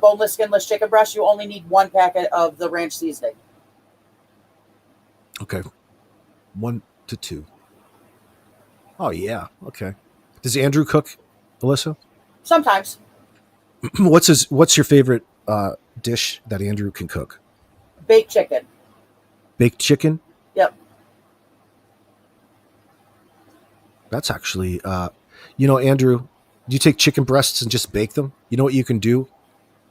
boneless, skinless chicken breasts, you only need one packet of the ranch seasoning.
Okay. 1 to 2. Oh yeah. Okay. Does Andrew cook, Alyssa?
Sometimes.
What's your favorite dish that Andrew can cook?
Baked chicken.
Baked chicken?
Yep.
That's actually Andrew, do you take chicken breasts and just bake them? You know what you can do?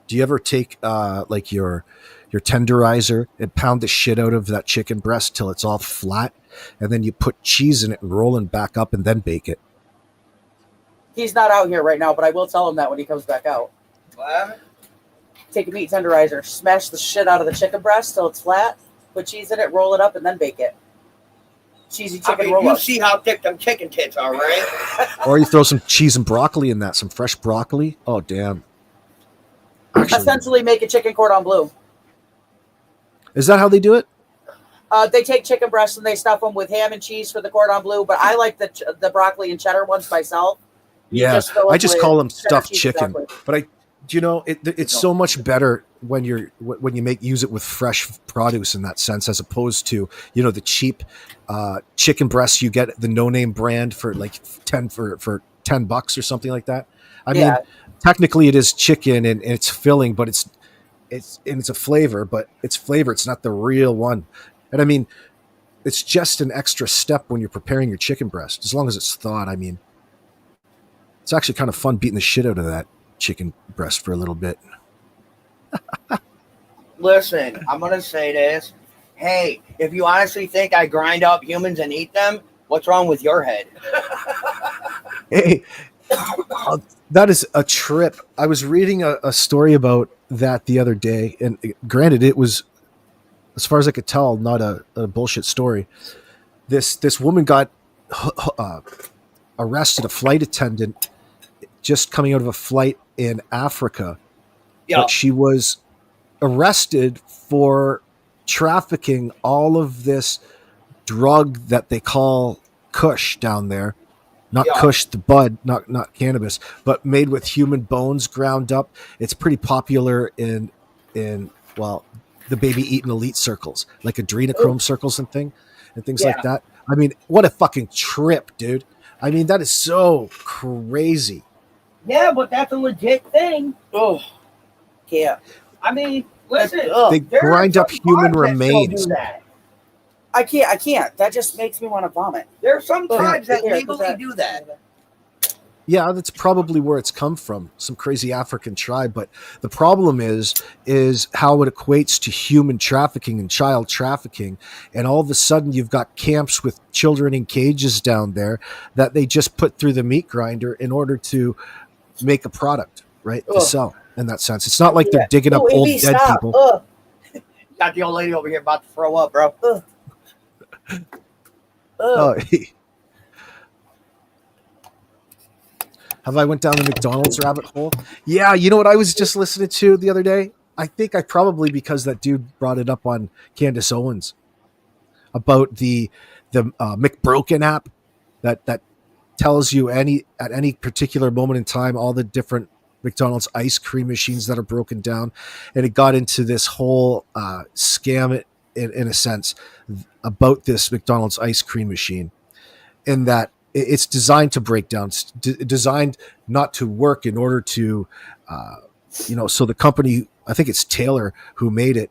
Do you ever take like your tenderizer and pound the shit out of that chicken breast till it's all flat, and then you put cheese in it and roll it back up and then bake it?
He's not out here right now, but I will tell him that when he comes back out.
What?
Take a meat tenderizer, smash the shit out of the chicken breast till it's flat, put cheese in it, roll it up, and then bake it. Cheesy chicken roll
you
up.
see how thick them chicken tits are, right?
Or you throw some cheese and broccoli in that, some fresh broccoli. Oh damn! Actually,
Essentially, make a chicken cordon bleu.
is that how they do it?
They take chicken breasts and they stuff them with ham and cheese for the cordon bleu, but I like the broccoli and cheddar ones myself.
Yeah, I just call them stuffed
cheese
chicken.
broccoli.
But it's so much better when you use it with fresh produce in that sense, as opposed to the cheap chicken breasts you get the no name brand for like for $10 or something like that. I mean, technically it is chicken and it's filling, but it's a flavor, but it's flavor. It's not the real one. And I mean, it's just an extra step when you're preparing your chicken breast, as long as it's thawed. I mean, it's actually kind of fun beating the shit out of that chicken breast for a little bit.
Listen, I'm going to say this. Hey, if you honestly think I grind up humans and eat them, what's wrong with your head?
Hey, that is a trip. I was reading a story about that the other day, and granted, it was, as far as I could tell, not a bullshit story. This woman got arrested, a flight attendant, just coming out of a flight in Africa.
Yeah.
But she was arrested for trafficking all of this drug that they call Kush down there. Not Kush, the bud, not cannabis, but made with human bones ground up. It's pretty popular in the baby eating elite circles, like adrenochrome circles and things like that. I mean, what a fucking trip, dude. I mean, that is so crazy.
Yeah, but that's a legit thing.
Oh, yeah.
I mean, listen.
They grind up human remains.
I can't. That just makes me want to vomit.
There are some tribes that
Here,
legally do that.
Yeah, that's probably where it's come from, some crazy African tribe. But the problem is how it equates to human trafficking and child trafficking. And all of a sudden you've got camps with children in cages down there that they just put through the meat grinder in order to make a product, right? To sell in that sense. It's not like they're digging up old dead people.
Got the old lady over here about to throw up, bro.
Oh, have I went down the McDonald's rabbit hole? Yeah, you know what I was just listening to the other day? I think I probably because that dude brought it up on Candace Owens about the McBroken app that tells you at any particular moment in time all the different McDonald's ice cream machines that are broken down, and it got into this whole scam in a sense about this McDonald's ice cream machine, in that it's designed to break down, designed not to work in order to, so the company, I think it's Taylor who made it,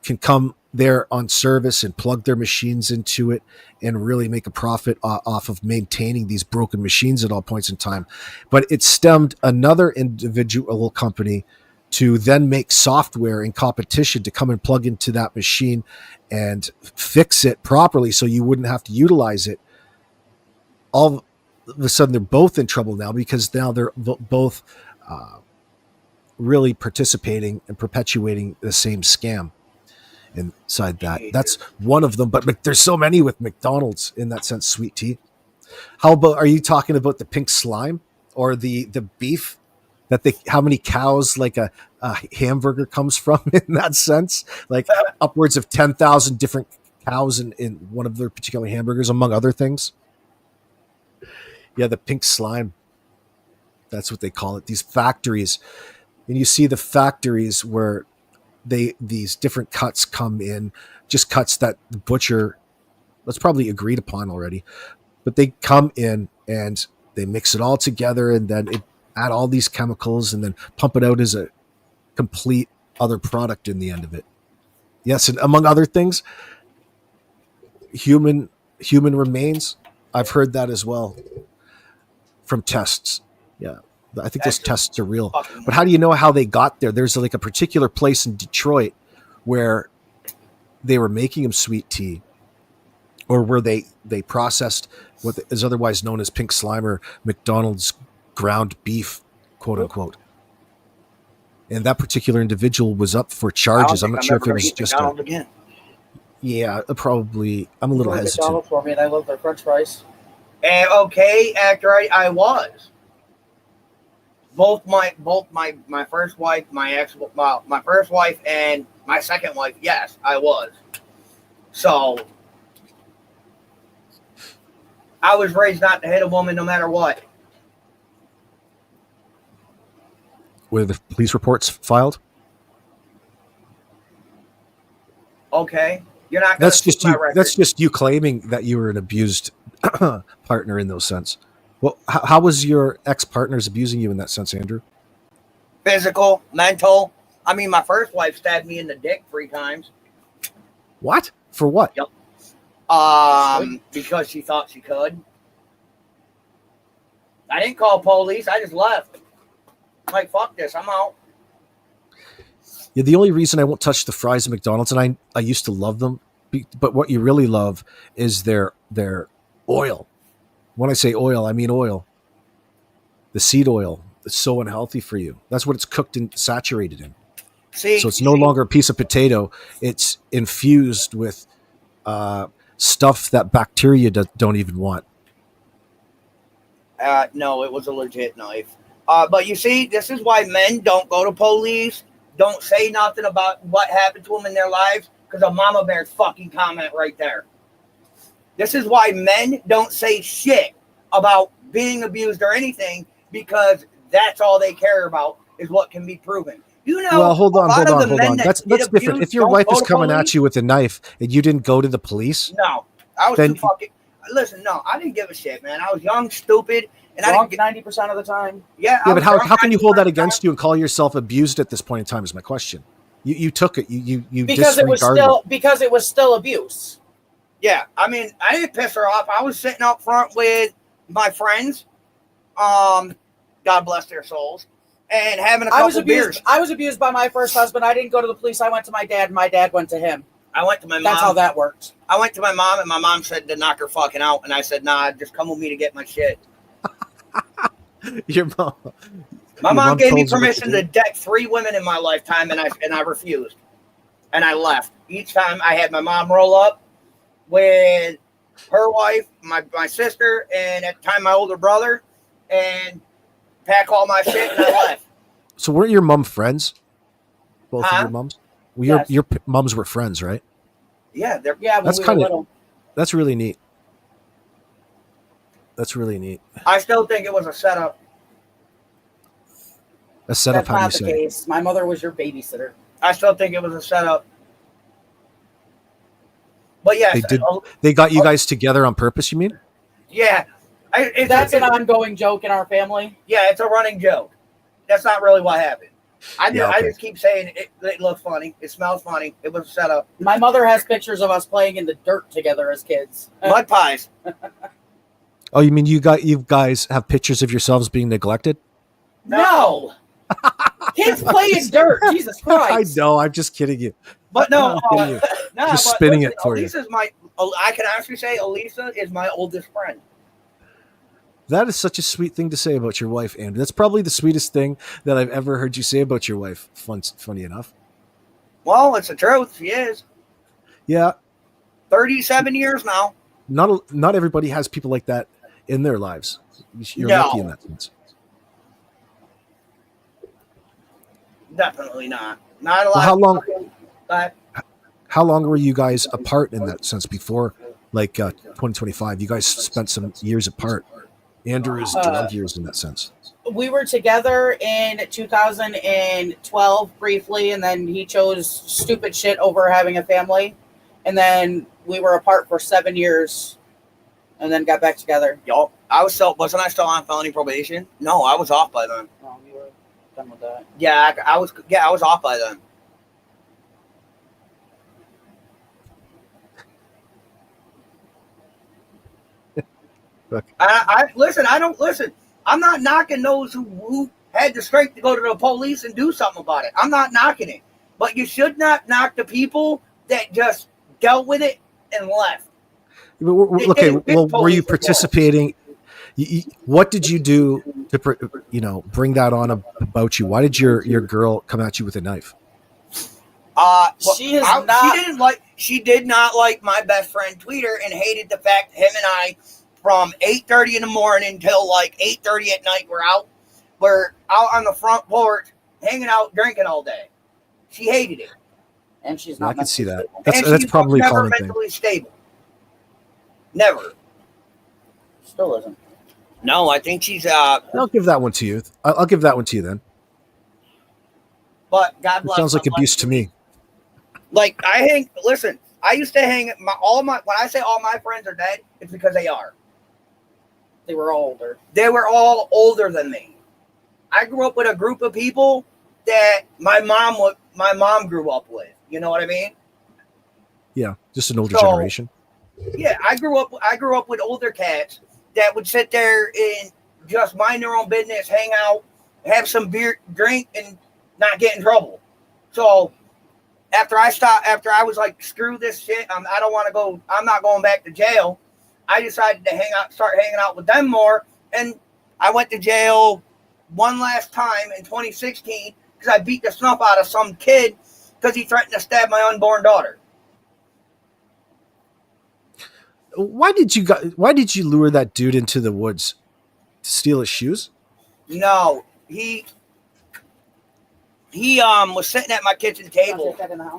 can come there on service and plug their machines into it and really make a profit off of maintaining these broken machines at all points in time. But it stemmed another individual company to then make software in competition to come and plug into that machine and fix it properly so you wouldn't have to utilize it. All of a sudden, they're both in trouble now because now they're both really participating and perpetuating the same scam inside that. That's one of them, but there's so many with McDonald's in that sense. Sweet tea. How about, are you talking about the pink slime or the beef that how many cows like a hamburger comes from in that sense? Like upwards of 10,000 different cows in one of their particular hamburgers, among other things. Yeah, the pink slime. That's what they call it. These factories. And you see the factories where these different cuts come in, just cuts that the butcher, that's probably agreed upon already, but they come in and they mix it all together and then add all these chemicals and then pump it out as a complete other product in the end of it. Yes, and among other things, human remains. I've heard that as well from tests. Yeah. I think those tests are real. But how do you know how they got there? There's like a particular place in Detroit where they were making them sweet tea, or where they processed what is otherwise known as pink slime or McDonald's ground beef, quote unquote. And that particular individual was up for charges. I'm not sure if it was just
again.
Yeah, probably. I'm a little hesitant.
McDonald's for me, and I love their French fries.
And okay, after I was. Both my first wife, my first wife and my second wife, yes, I was. So I was raised not to hit a woman no matter what.
Were the police reports filed?
Okay. You're not gonna
that's just you that's just you claiming that you were an abused partner in those sense. Well, how was your ex-partners abusing you in that sense, Andrew?
Physical, mental. I mean, my first wife stabbed me in the dick 3 times.
What? For what?
Yep. Because she thought she could. I didn't call police. I just left. I'm like, fuck this. I'm out.
Yeah, the only reason I won't touch the fries at McDonald's, and I used to love them, but what you really love is their oil. When I say oil, I mean oil. The seed oil. It's so unhealthy for you. That's what it's cooked and saturated in. So it's no longer a piece of potato. It's infused with stuff that bacteria don't even want.
No, it was a legit knife. But you see, this is why men don't go to police, don't say nothing about what happened to them in their lives, because a mama bear's fucking comment right there. This is why men don't say shit about being abused or anything, because that's all they care about is what can be proven. You know,
well, hold on. That's different. If your wife is coming at you with a knife and you didn't go to the police,
no, I was too fucking. Listen, no, I didn't give a shit, man. I was young, stupid, and I didn't
90% of the time.
Yeah,
but how can you hold that against you and call yourself abused at this point in time? Is my question. You took it. You
because it was still abuse.
Yeah, I mean, I didn't piss her off. I was sitting up front with my friends, God bless their souls, and having a couple beers.
I was abused by my first husband. I didn't go to the police. I went to my dad, and my dad went to him.
I went to my mom.
That's how that worked.
I went to my mom, and my mom said to knock her fucking out, and I said, nah, just come with me to get my shit.
Your mom.
My mom gave me permission to deck 3 women in my lifetime, and I refused. And I left. Each time I had my mom roll up with her wife, my sister, and at the time my older brother, and pack all my shit, and I left.
So weren't your mom friends? Both of
Huh?
your moms? Well,
Yes.
your moms were friends, right?
Yeah, they're
Yeah, when
That's
we were
kinda-
little.
That's really neat. That's really neat.
I still think it was a setup.
A setup,
That's
how do you
not the
say?
case. My mother was your babysitter.
I still think it was a setup. But yes,
They did. They got you guys together on purpose, you mean?
yeah.
That's an ongoing joke in our family.
Yeah, it's a running joke. That's not really what happened. I
Yeah, okay.
just keep saying it looks funny. It smells funny. It was a setup.
My mother has pictures of us playing in the dirt together as kids.
Mud pies.
Oh, you mean you guys have pictures of yourselves being neglected?
No. Kids play in dirt. Jesus
I
Christ.
know. I'm just kidding you.
But no,
I'm kidding you.
nah,
Just
but
spinning
listen,
it for you.
I can actually say Elisa is my oldest friend.
That is such a sweet thing to say about your wife, Andrew. That's probably the sweetest thing that I've ever heard you say about your wife. Funny enough.
Well, it's the truth. She is.
Yeah,
37 years now.
not everybody has people like that in their lives. You're
No.
lucky in that sense.
Definitely not. Not a lot.
Well, how
of
long?
people, but
How long were you guys apart in that sense before, like 2025? You guys spent some years apart. Andrew is 12 years in that sense.
We were together in 2012 briefly, and then he chose stupid shit over having a family. And then we were apart for 7 years and then got back together.
yo, wasn't I still on felony probation? No, I was off by then.
No, you were done with that.
Yeah, I was off by then.
Okay.
I listen. I don't listen. I'm not knocking those who had the strength to go to the police and do something about it. I'm not knocking it, but you should not knock the people that just dealt with it and left.
Okay,
Big
well, were you
police
participating? What did you do to, bring that on about you? Why did your girl come at you with a knife?
Well,
She is not-
She did not like my best friend Tweeter and hated the fact him and I, from 8:30 in the morning till like 8:30 at night, we're out on the front porch hanging out drinking all day. She hated it.
And she's
I
not.
can see
mentally
that.
stable.
That's
She's
probably a
never
common thing.
mentally stable. Never.
Still isn't.
No, I think she's
I'll give that one to you. I'll give that one to you then.
but God
It
bless.
sounds like
my
abuse
life.
to me.
Like listen, I used to hang when I say all my friends are dead, it's because they are.
They were all older.
They were all older than me. I grew up with a group of people that my mom grew up with. You know what I mean?
Yeah, just an older
So-
generation.
Yeah, I grew up with older cats that would sit there and just mind their own business, hang out, have some beer, drink, and not get in trouble. So after I was like, screw this shit, I don't want to go, I'm not going back to jail. I decided to start hanging out with them more, and I went to jail one last time in 2016 because I beat the snuff out of some kid because he threatened to stab my unborn daughter.
Why did you lure that dude into the woods to steal his shoes?
No, he was sitting at my kitchen table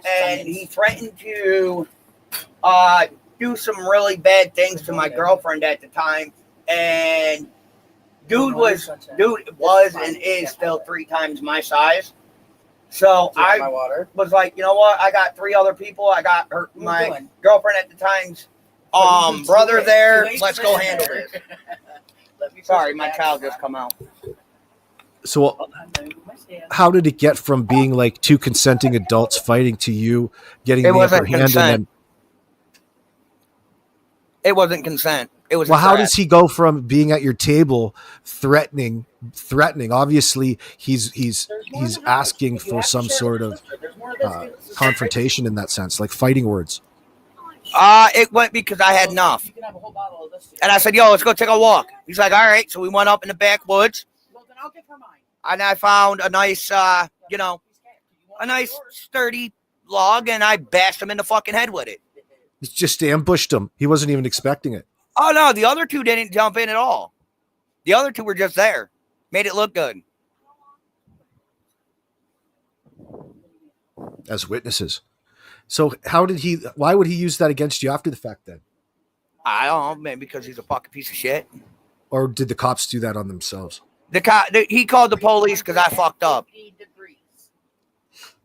and he threatened to do some really bad things to my girlfriend at the time, and dude was and is still 3 times my size. So
My
I
water.
was like, you know what? I got 3 other people. I got my girlfriend at the time's brother there. Let's go handle this. Sorry, my child just come out.
So how did it get from being like 2 consenting adults fighting to you getting
It
the upper
wasn't
hand?
consent.
And then,
It wasn't consent. It was.
well,
a
how
threat.
does he go from being at your table threatening? Obviously, he's asking for some sort of confrontation in that sense, like fighting words.
It went because I had enough.
You can have a whole bottle of this.
And I said, yo, let's go take a walk. He's like, all right. So we went up in the backwoods,
Well, then I'll give her mine.
and I found a nice, a nice sturdy log, and I bashed him in the fucking head with it.
He just ambushed him. He wasn't even expecting it.
Oh no, the other two didn't jump in at all. The other two were just there. Made it look good.
As witnesses. So why would he use that against you after the fact then?
I don't know, maybe because he's a fucking piece of shit.
Or did the cops do that on themselves?
He called the police because I fucked up.
50 degrees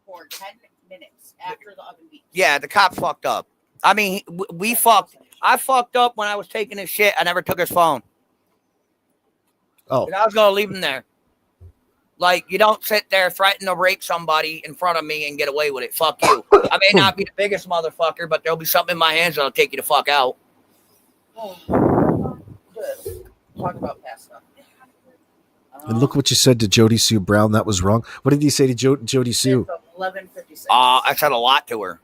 for 10 minutes after the oven beat.
Yeah, the cop fucked up. I mean, we fucked. I fucked up when I was taking his shit. I never took his phone.
Oh.
And I was going to leave him there. Like, you don't sit there threatening to rape somebody in front of me and get away with it. Fuck you. I may not be the biggest motherfucker, but there'll be something in my hands that'll take you the fuck out.
Good. Talk about past stuff.
And look what you said to Jody Sue Brown. That was wrong. What did you say to Jody Sue?
11:56.
I said a lot to her.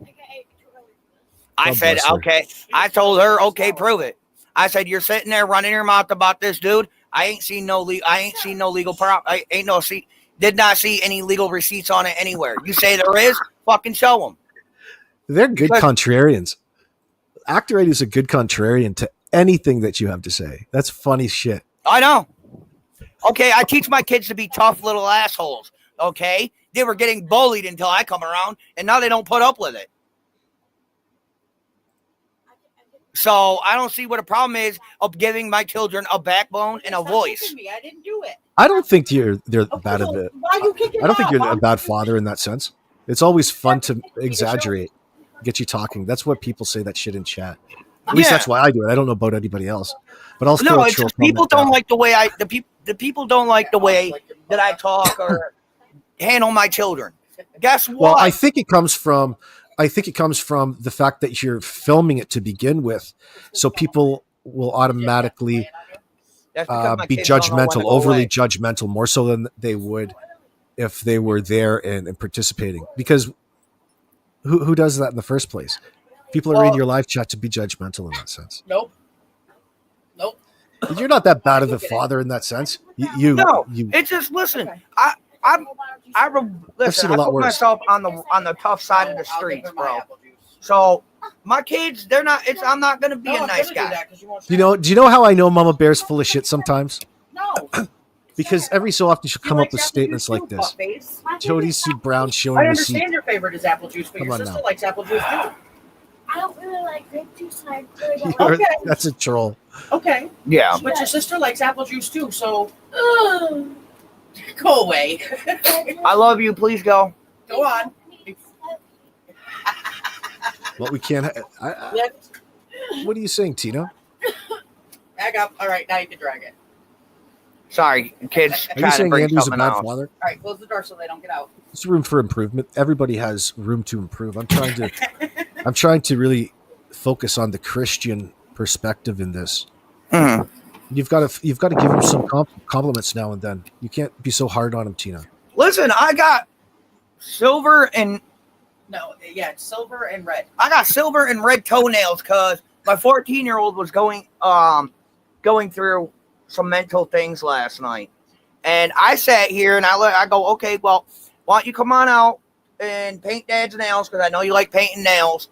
I
God
said,
bless her.
okay. I told her, okay, prove it. I said, you're sitting there running your mouth about this dude. I ain't seen no legal prop. Did not see any legal receipts on it anywhere. You say there is, fucking show them.
They're good contrarians. Actor Eddie is a good contrarian to anything that you have to say. That's funny shit.
I know. Okay, I teach my kids to be tough little assholes. Okay, they were getting bullied until I come around, and now they don't put up with it. So I don't see what a problem is of giving my children a backbone and a voice.
I didn't do it.
I don't think they're
Okay,
bad
so
at it.
why are you kicking
I don't think
off?
you're a bad father in that sense. It's always fun to exaggerate, get you talking. That's what people say that shit in chat. At least that's why I do it. I don't know about anybody else, but I'll
No, it's just people don't like the way the people don't like the way that I talk or handle my children. Guess what?
Well, I think it comes from the fact that you're filming it to begin with, so people will automatically
That's because my
be
kids don't know when to
judgmental,
go
overly
away.
judgmental, more so than they would if they were there and participating. Because who does that in the first place? People are in your live chat to be judgmental in that sense.
Nope.
You're not that bad of a father in that sense.
It's just listen.
Okay.
I've seen a lot
put
worse.
myself on the tough side of the streets, bro. So my kids, they're not. I'm not gonna be a nice guy.
Do you know how I know Mama Bear's full of shit sometimes?
No.
Because every so often she'll come up with statements like this. Jody Sue Brown showing
I
receipt.
understand your favorite is apple juice, but
Come
your
on
sister
now.
likes apple juice too.
I don't really like grape juice, and I really don't like
Okay.
That's a troll.
Okay.
Yeah.
But your sister likes apple juice too, so
Ugh.
go away.
I love you. Please go.
Go on.
Well, we can't. What are you saying, Tina?
Back up. All right, now you can drag it.
Sorry, kids.
Are you
Trying to
saying
bring
Andrew's a
something
bad
else.
father?
All right, close the door so they don't get out.
There's room for improvement. Everybody has room to improve. I'm trying to really focus on the Christian perspective in this.
Mhm.
You've got to give him some compliments now and then. You can't be so hard on him, Tina.
Listen, I got silver and
No, yeah, it's silver and red.
red toenails because my 14-year-old was going through some mental things last night, and I sat here and I go, okay, well, why don't you come on out and paint Dad's nails because I know you like painting nails.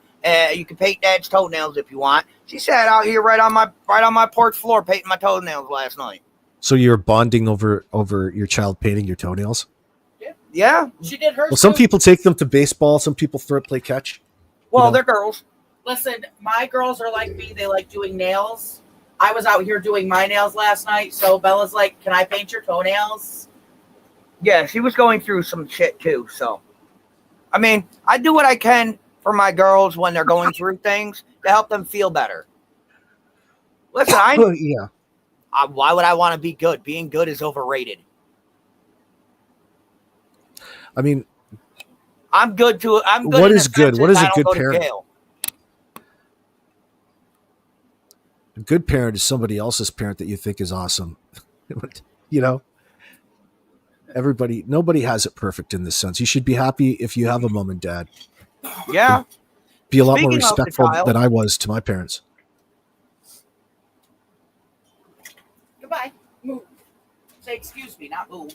You can paint Dad's toenails if you want. She sat out here right on my porch floor painting my toenails last night.
So you're bonding over your child painting your toenails?
Yeah.
She did hers.
Well, some
too.
people take them to baseball. Some people play catch.
Well,
You know.
they're girls.
Listen, my girls are like me. They like doing nails. I was out here doing my nails last night, so Bella's like, "Can I paint your toenails?"
Yeah, she was going through some shit too. So, I mean, I do what I can for my girls when they're going through things to help them feel better. Listen,
Yeah.
why would I want to be good? Being good is overrated.
I mean,
I'm good.
What
in
is
the
good?
sense
What
that
is
I
a
don't
good
go to
parent?
jail.
a good parent is somebody else's parent that you think is awesome. You know, nobody has it perfect in this sense. You should be happy if you have a mom and dad.
Yeah.
Be a lot more
Speaking of the
respectful
child-
than I was to my parents.
Goodbye. Move. Say excuse me, not move.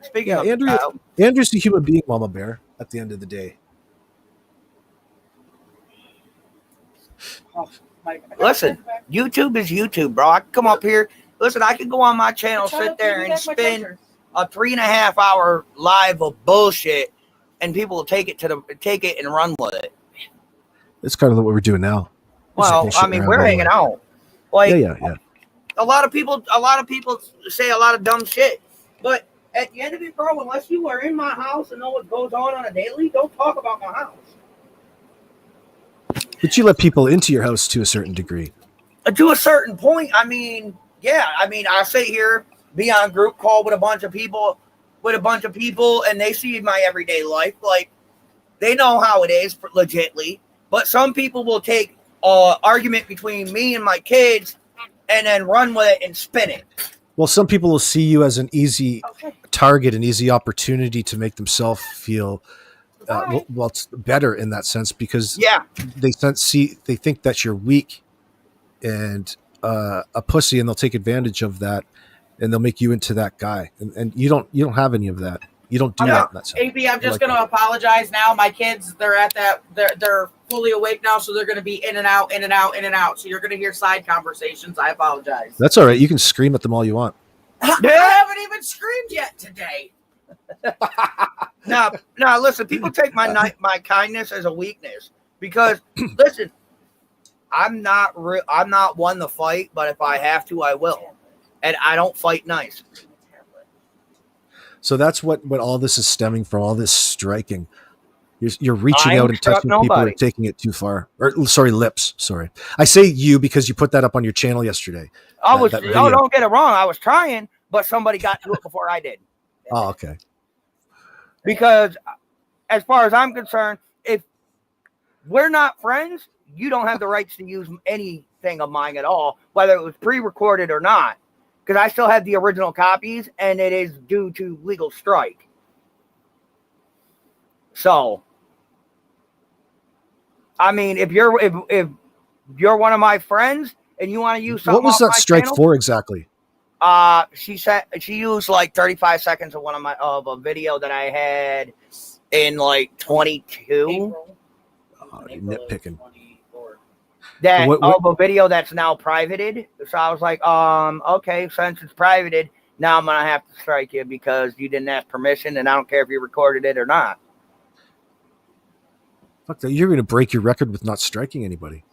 Speaking
Yeah,
of
Andrew.
the child,
Andrew's a human being, Mama Bear. At the end of the day,
listen, YouTube is YouTube, bro. I can come up here. Listen, I can go on my channel, sit there and spend a 3.5 hour live of bullshit, and people will take it and run with it.
It's kind of what we're doing now.
Well, I mean, we're hanging out. Like,
yeah.
A lot of people say a lot of dumb shit, but at the end of it, bro, unless you are in my house and know what goes on a daily, don't talk about my house.
But you let people into your house to a certain degree.
To a certain point, I mean, yeah. I mean, I sit here, be on group call with a bunch of people, and they see my everyday life. Like, they know how it is, legitly. But some people will take an argument between me and my kids and then run with it and spin it.
Well, some people will see you as an easy target, an easy opportunity to make themselves feel well, it's better in that sense, because they think that you're weak and a pussy, and they'll take advantage of that, and they'll make you into that guy. And you don't have any of that. You don't do that in that sense.
AB, I'm just going to apologize now. My kids, they're fully awake now, so they're going to be in and out. So you're going to hear side conversations. I apologize.
That's all right. You can scream at them all you want.
I haven't even screamed yet today.
No, listen, people take my kindness as a weakness, because listen, I'm not one to fight, but if I have to, I will. And I don't fight nice.
So that's what all this is stemming from, all this striking. You're reaching out and touching people and taking it too far. Lips. Sorry. I say you because you put that up on your channel yesterday.
Don't get it wrong. I was trying, but somebody got to it before I did.
Oh, okay.
Because as far as I'm concerned, if we're not friends, you don't have the rights to use anything of mine at all, whether it was pre-recorded or not. Because I still have the original copies, and it is due to legal strike. So, I mean, if you're one of my friends and you want to use something,
what was that strike for exactly?
She said she used like 35 seconds of a video that I had in like 22.
Nitpicking.
Of a video that's now privated. So I was like, okay, since it's privated, now I'm gonna have to strike you because you didn't ask permission, and I don't care if you recorded it or not.
Fuck that! You're gonna break your record with not striking anybody.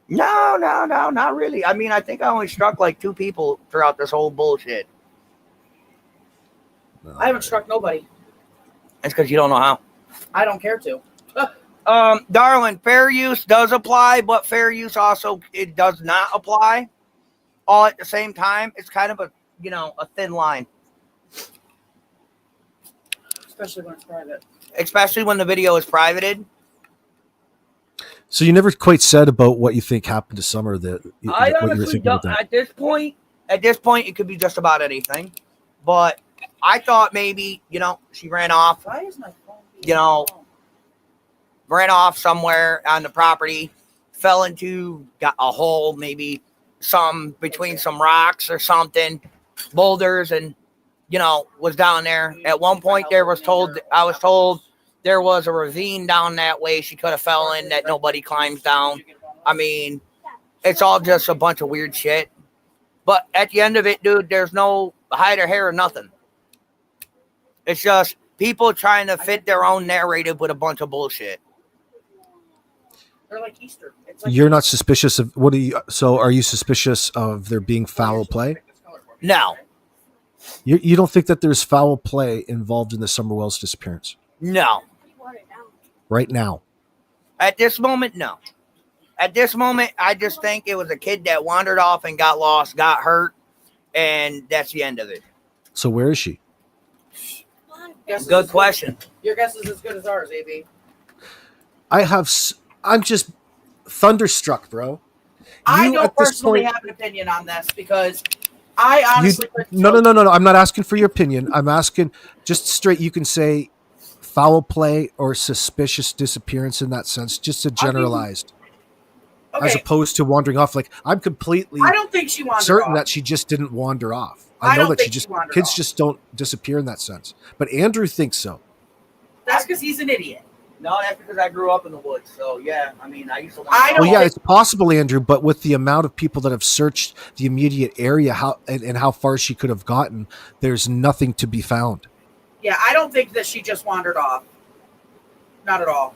No, not really. I mean, I think I only struck like 2 people throughout this whole bullshit.
I haven't struck nobody.
That's because you don't know how.
I don't care to.
Darling, fair use does apply, but fair use also, it does not apply all at the same time. It's kind of a thin line.
Especially when it's private.
Especially when the video is privated.
So you never quite said about what you think happened to Summer.
I honestly don't. At this point, it could be just about anything. But I thought maybe, she ran off.
Why is my phone
ran off somewhere on the property, fell into a hole, maybe between some rocks or something, boulders, and, was down there. At one point I was told there was a ravine down that way she could have fell in that nobody climbs down. I mean, it's all just a bunch of weird shit. But at the end of it, dude, there's no hide or hair or nothing. It's just people trying to fit their own narrative with a bunch of bullshit.
They're like Easter.
You're not suspicious of are you suspicious of there being foul play?
No.
You don't think that there's foul play involved in the Summer Wells disappearance?
No.
Right now?
At this moment, no. At this moment, I just think it was a kid that wandered off and got lost, got hurt, and that's the end of it.
So where is she?
Good question.
Your guess is as good as ours, AB.
I'm just thunderstruck, bro.
I don't personally have an opinion on this because I honestly...
No. I'm not asking for your opinion. I'm asking just straight. You can say foul play or suspicious disappearance in that sense, just a generalized. As opposed to wandering off. Like, I'm completely
I don't think she wandered
certain
off.
that she just didn't wander off. I know that kids just don't disappear in that sense. But Andrew thinks so.
That's because he's an idiot.
No, that's because I grew up in the woods. So yeah, I mean, I used to.
I don't
Well, yeah,
think-
it's possible, Andrew, but with the amount of people that have searched the immediate area, and how far she could have gotten, there's nothing to be found.
Yeah, I don't think that she just wandered off. Not at all.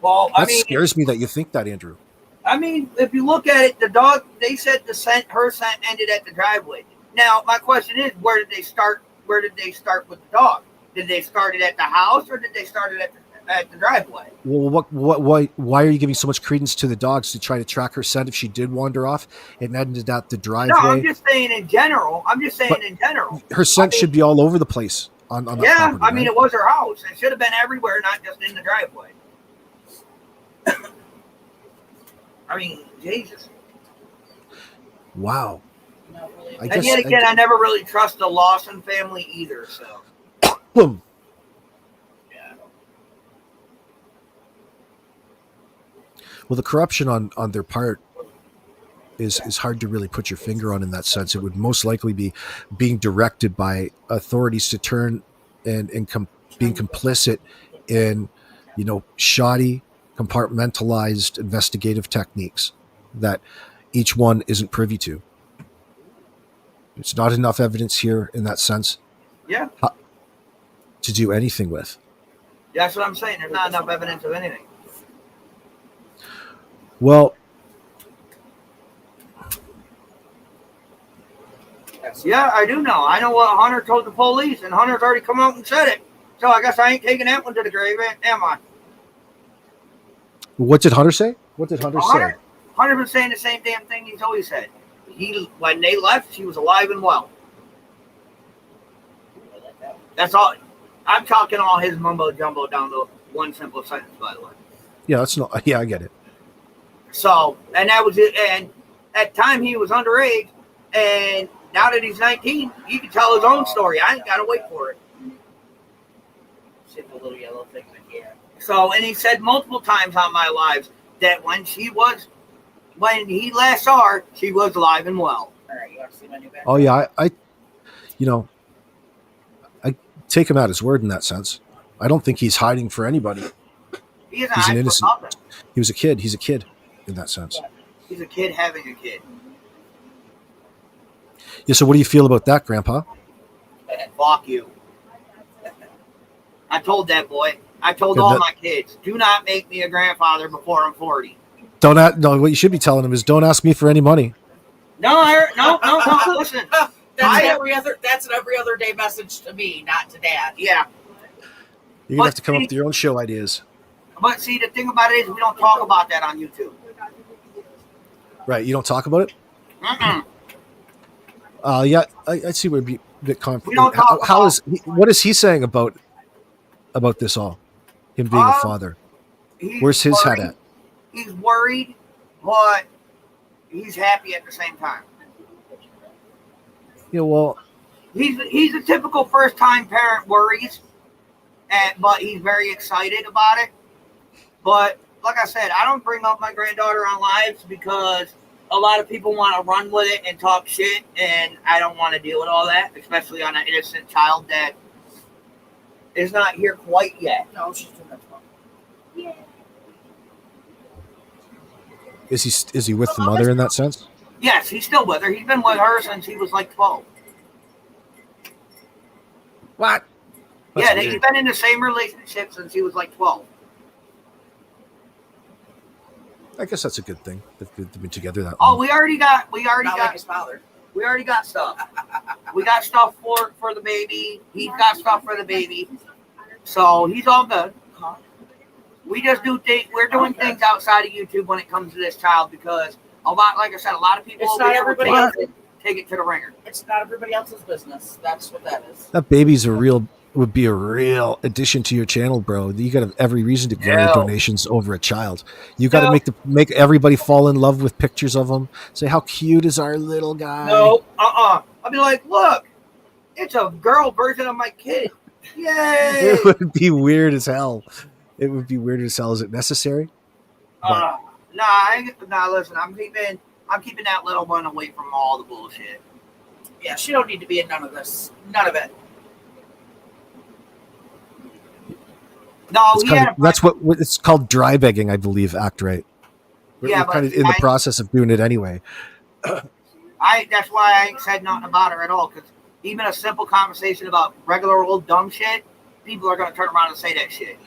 Well,
That scares me that you think that, Andrew.
I mean, if you look at it, the dog. They said her scent ended at the driveway. Now, my question is, where did they start? Where did they start with the dog? Did they start it at the house, or did they start it at the driveway?
Well, why are you giving so much credence to the dogs to try to track her scent if she did wander off and ended at the driveway?
No, I'm just saying in general.
Her scent should be all over the place on the
Yeah,
property.
I mean,
right?
it was her house. It should have been everywhere, not just in the driveway. I mean, Jesus.
Wow.
Not really.
And yet again, I never really trust the Lawson family either. So,
Well, the corruption on their part is hard to really put your finger on in that sense. It would most likely be being directed by authorities to turn and being complicit in, shoddy, compartmentalized investigative techniques that each one isn't privy to. There's not enough evidence here in that sense
yeah,
to do anything with.
that's what I'm saying. There's not enough evidence of anything.
Well,
Yeah, I do know. I know what Hunter told the police, and Hunter's already come out and said it. So I guess I ain't taking that one to the grave, am I?
what did Hunter say? What did Hunter say?
Hunter been saying the same damn thing he's always said. When they left, she was alive and well. That's all. I'm talking all his mumbo jumbo down to one simple sentence, by the way.
Yeah, that's not. Yeah, I get it.
So, and that was it. And at the time, he was underage, and now that he's 19, he can tell his own story. I ain't got to wait for it.
Simple little yellow thing, but yeah.
So, and he said multiple times on my lives that when he last saw her, she was alive and well.
All right, you want to see my new bag?
Oh yeah, I take him at his word in that sense. I don't think he's hiding for anybody.
He isn't
He's an
hiding for
innocent.
nothing.
He was a kid. He's a kid in that sense.
He's a kid having a kid.
Yeah. So what do you feel about that, Grandpa?
Fuck you. I told that boy. I told
Yeah,
all
that-
my kids, do not make me a grandfather before I'm 40.
No, what you should be telling him is don't ask me for any money.
No, no. Listen.
That's an every other day message to me, not to Dad.
Yeah.
You're gonna have to come up with your own show ideas.
But see, the thing about it is we don't talk about that on YouTube.
Right. You don't talk about it?
Mm-mm.
Yeah, I see where it'd be a bit
We don't talk
what is he saying about this all? Him being a father. Where's his head at?
He's worried, but he's happy at the same time.
Yeah, well,
He's a typical first time parent worries, but he's very excited about it. But like I said, I don't bring up my granddaughter on lives because a lot of people want to run with it and talk shit, and I don't want to deal with all that, especially on an innocent child that is not here quite yet.
No, she's doing that wrong.
Yeah.
is he with the mother in that sense?
Yes, he's still with her. He's been with her since he was like 12.
What?
Yeah, they've been in the same relationship since he was like 12.
I guess that's a good thing. They've been together that
Oh,
long.
we already got
Not like his father.
we already got stuff. We got stuff for the baby. He's got stuff for the baby. So he's all good. We just do things. We're doing things outside of YouTube when it comes to this child because like I said, a lot of people
It's
over
not
here
everybody
will
else.
take it to the ringer.
It's not everybody else's business. That's what that is.
That baby's would be a real addition to your channel, bro. You got every reason to garner
No.
donations over a child. You got to
No.
make everybody fall in love with pictures of him. Say how cute is our little guy.
No, I'll be like, look, it's a girl version of my kid. Yay!
It would be weird as hell. It would be weird as hell. Is it necessary?
Nah, listen, I'm keeping that little one away from all the bullshit.
Yeah, she don't need to be in none of this. None of it.
No,
That's what it's called, dry begging, I believe. Act right.
Yeah,
We're
but
kind of in the process of doing it anyway.
That's why I ain't said nothing about her at all. Because even a simple conversation about regular old dumb shit, people are gonna turn around and say that shit.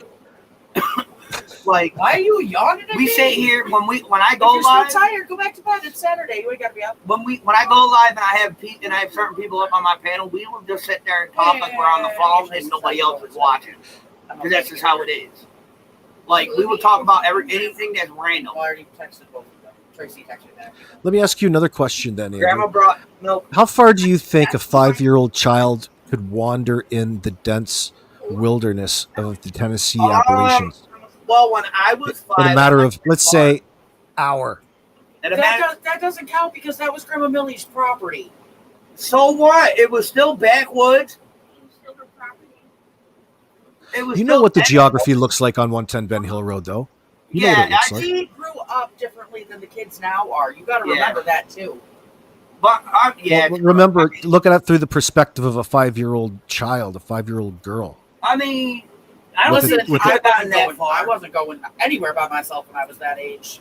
Like,
why are you yawning at
we
me?
sit here when I go
if you're
live.
still tired, go back to bed. It's Saturday. You ain't gotta be up.
When I go live and I have certain people up on my panel, we will just sit there and talk like we're on the phone and nobody else is watching. Because that's just how it is. Like, we will talk about anything that's random.
I already texted both of them. Tracy texted that.
Let me ask you another question then, Andrew.
Grandma brought milk.
How far do you think a 5-year-old child could wander in the dense wilderness of the Tennessee Appalachians?
Well, when I was 5,
in a matter of, let's say, hour.
That doesn't count because that was Grandma Millie's property.
So what? It was still backwoods.
You know what the geography looks like on 110 Ben Hill Road, though. You know what it looks like.
She grew up differently than the kids now are. You got to remember that too.
But
remember, look at it through the perspective of a 5-year-old child, a 5-year-old girl.
I mean,
I wasn't going anywhere by myself when I was that age.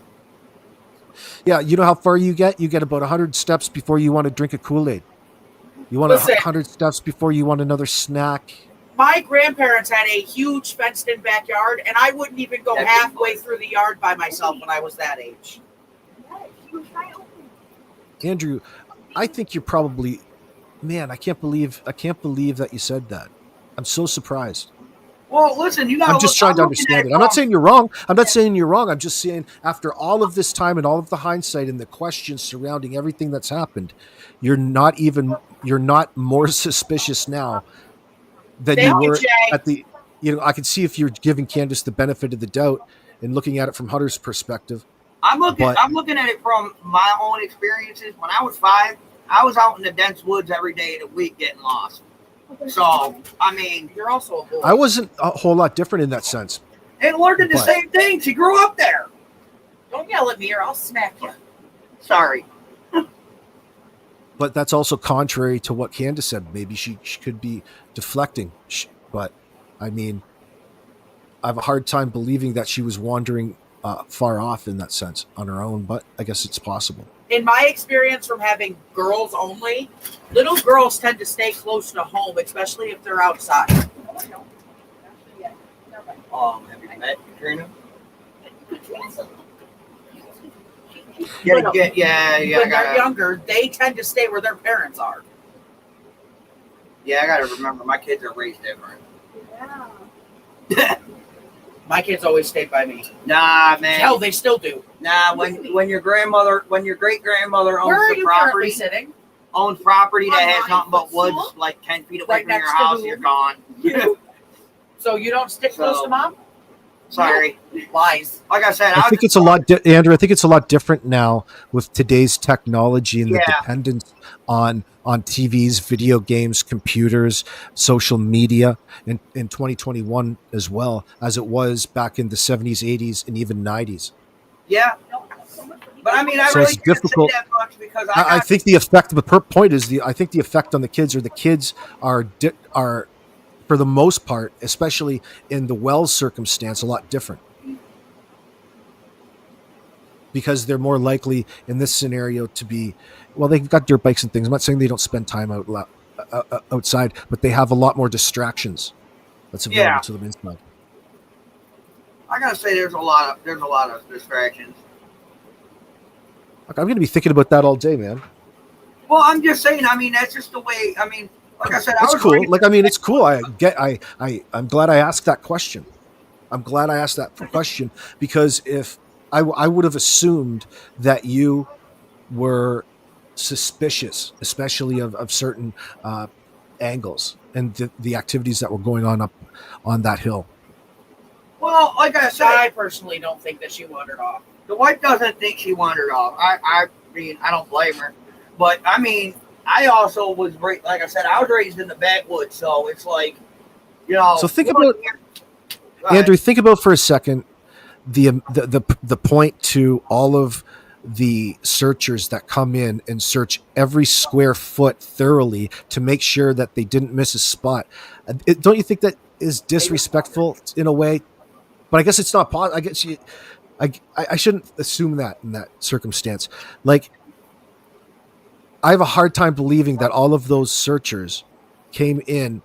Yeah, you know how far you get? You get about 100 steps before you want to drink a Kool-Aid. You want 100 steps before you want another snack.
My grandparents had a huge fenced-in backyard, and I wouldn't even go halfway through the yard by myself when I was that age.
Andrew, I think you're probably, man, I can't believe that you said that. I'm so surprised.
Well, listen,
I'm just trying to understand it. I'm not saying you're wrong. I'm not saying you're wrong. I'm just saying after all of this time and all of the hindsight and the questions surrounding everything that's happened, you're not more suspicious now than you were at the, I can see if you're giving Candace the benefit of the doubt and looking at it from Hunter's perspective.
I'm looking at it from my own experiences. When I was 5, I was out in the dense woods every day of the week getting lost. So, I mean,
you're also a boy.
I wasn't a whole lot different in that sense.
And Laura did the same thing. She grew up there.
Don't yell at me or I'll smack you.
Sorry.
But that's also contrary to what Candace said. Maybe she could be deflecting. But, I mean, I have a hard time believing that she was wandering far off in that sense on her own, but I guess it's possible.
In my experience from having girls only, little girls tend to stay close to home, especially if they're outside.
Have you met Katrina?
When they're younger, they tend to stay where their parents are.
Yeah, I gotta remember, my kids are raised different.
Yeah.
My kids always stayed by me. Nah, man.
Hell, they still do.
Nah, when your great grandmother owns the property,
sitting?
owns property that has nothing but woods, like 10 feet away from your house, you're gone.
So you don't stick close to mom?
Sorry.
Lies.
Like I said,
I think it's a lot, Andrew. I think it's a lot different now with today's technology and the dependence on TVs, video games, computers, social media, in 2021 as well as it was back in the 70s, 80s, and even 90s.
Yeah. But I mean, I
so
really
it's difficult.
Say that much because
I think the effect. The point is I think the effect on the kids are for the most part, especially in the Wells circumstance, a lot different. Because they're more likely in this scenario to be, well, they've got dirt bikes and things. I'm not saying they don't spend time outside, but they have a lot more distractions that's available to them inside.
I gotta say, there's a lot of distractions.
I'm going to be thinking about that all day, man.
Well, I'm just saying. I mean, that's just the way. I mean, like I said,
it's cool. It's cool. I'm glad I asked that question. Because if I would have assumed that you were suspicious, especially of certain angles and the activities that were going on up on that hill.
Well, like I said,
I personally don't think that she wandered off.
The wife doesn't think she wandered off. I mean, I don't blame her. But, I mean, I also was, like I said, I was raised in the backwoods, so it's like,
So think about, Andrew, think about for a second the point to all of the searchers that come in and search every square foot thoroughly to make sure that they didn't miss a spot. Don't you think that is disrespectful in a way, but I guess it's not possible. I guess I shouldn't assume that in that circumstance. Like, I have a hard time believing that all of those searchers came in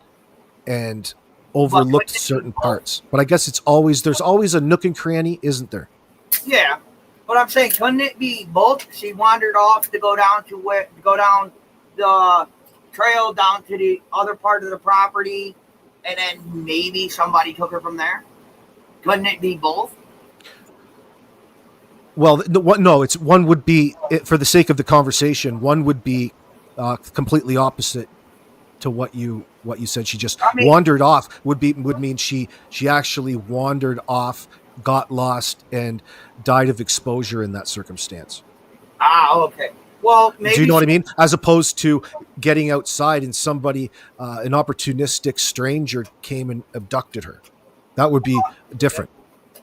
and overlooked certain parts. But I guess there's always a nook and cranny, isn't there?
Yeah, but I'm saying, couldn't it be both? She wandered off to go down the trail down to the other part of the property, and then maybe somebody took her from there. Couldn't it be both?
Well, no. It's one would be, for the sake of the conversation, one would be completely opposite to what you said. She just wandered off. Would mean she actually wandered off, got lost, and died of exposure in that circumstance.
Okay. Well, maybe.
Do you know what I mean? As opposed to getting outside and somebody, an opportunistic stranger, came and abducted her. That would be different.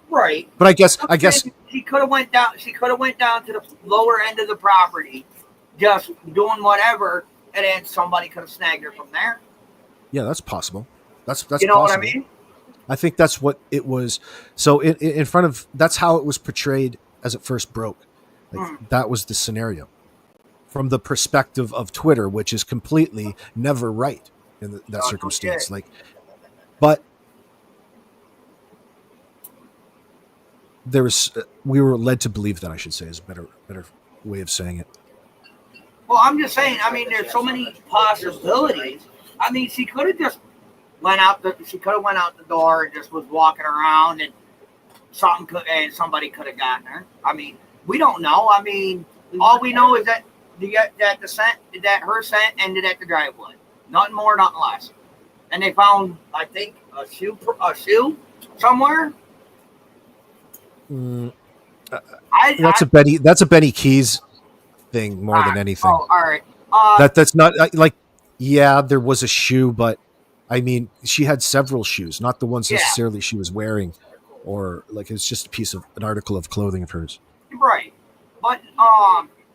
Right.
But I guess
she could have went down. She could have went down to the lower end of the property, just doing whatever, and then somebody could have snagged her from there.
Yeah, that's possible. That's
you know
possible.
what I mean?
I think that's what it was. So in front of, that's how it was portrayed as it first broke. Like, that was the scenario from the perspective of Twitter, which is completely never right in that circumstance.
Okay.
Like, but we were led to believe that, I should say, is a better way of saying it.
Well, I'm just saying. I mean, there's so many possibilities. I mean, she could have just went out the door and just was walking around, and somebody could have gotten her. I mean, we don't know. I mean, all we know is that her scent ended at the driveway. Nothing more, nothing less. And they found, I think, a shoe somewhere.
That's a Benny Keys thing more than anything.
Oh, all right.
That's not like, yeah, there was a shoe, but I mean, she had several shoes, not the ones necessarily she was wearing, or like it's just an article of clothing of hers.
Right. But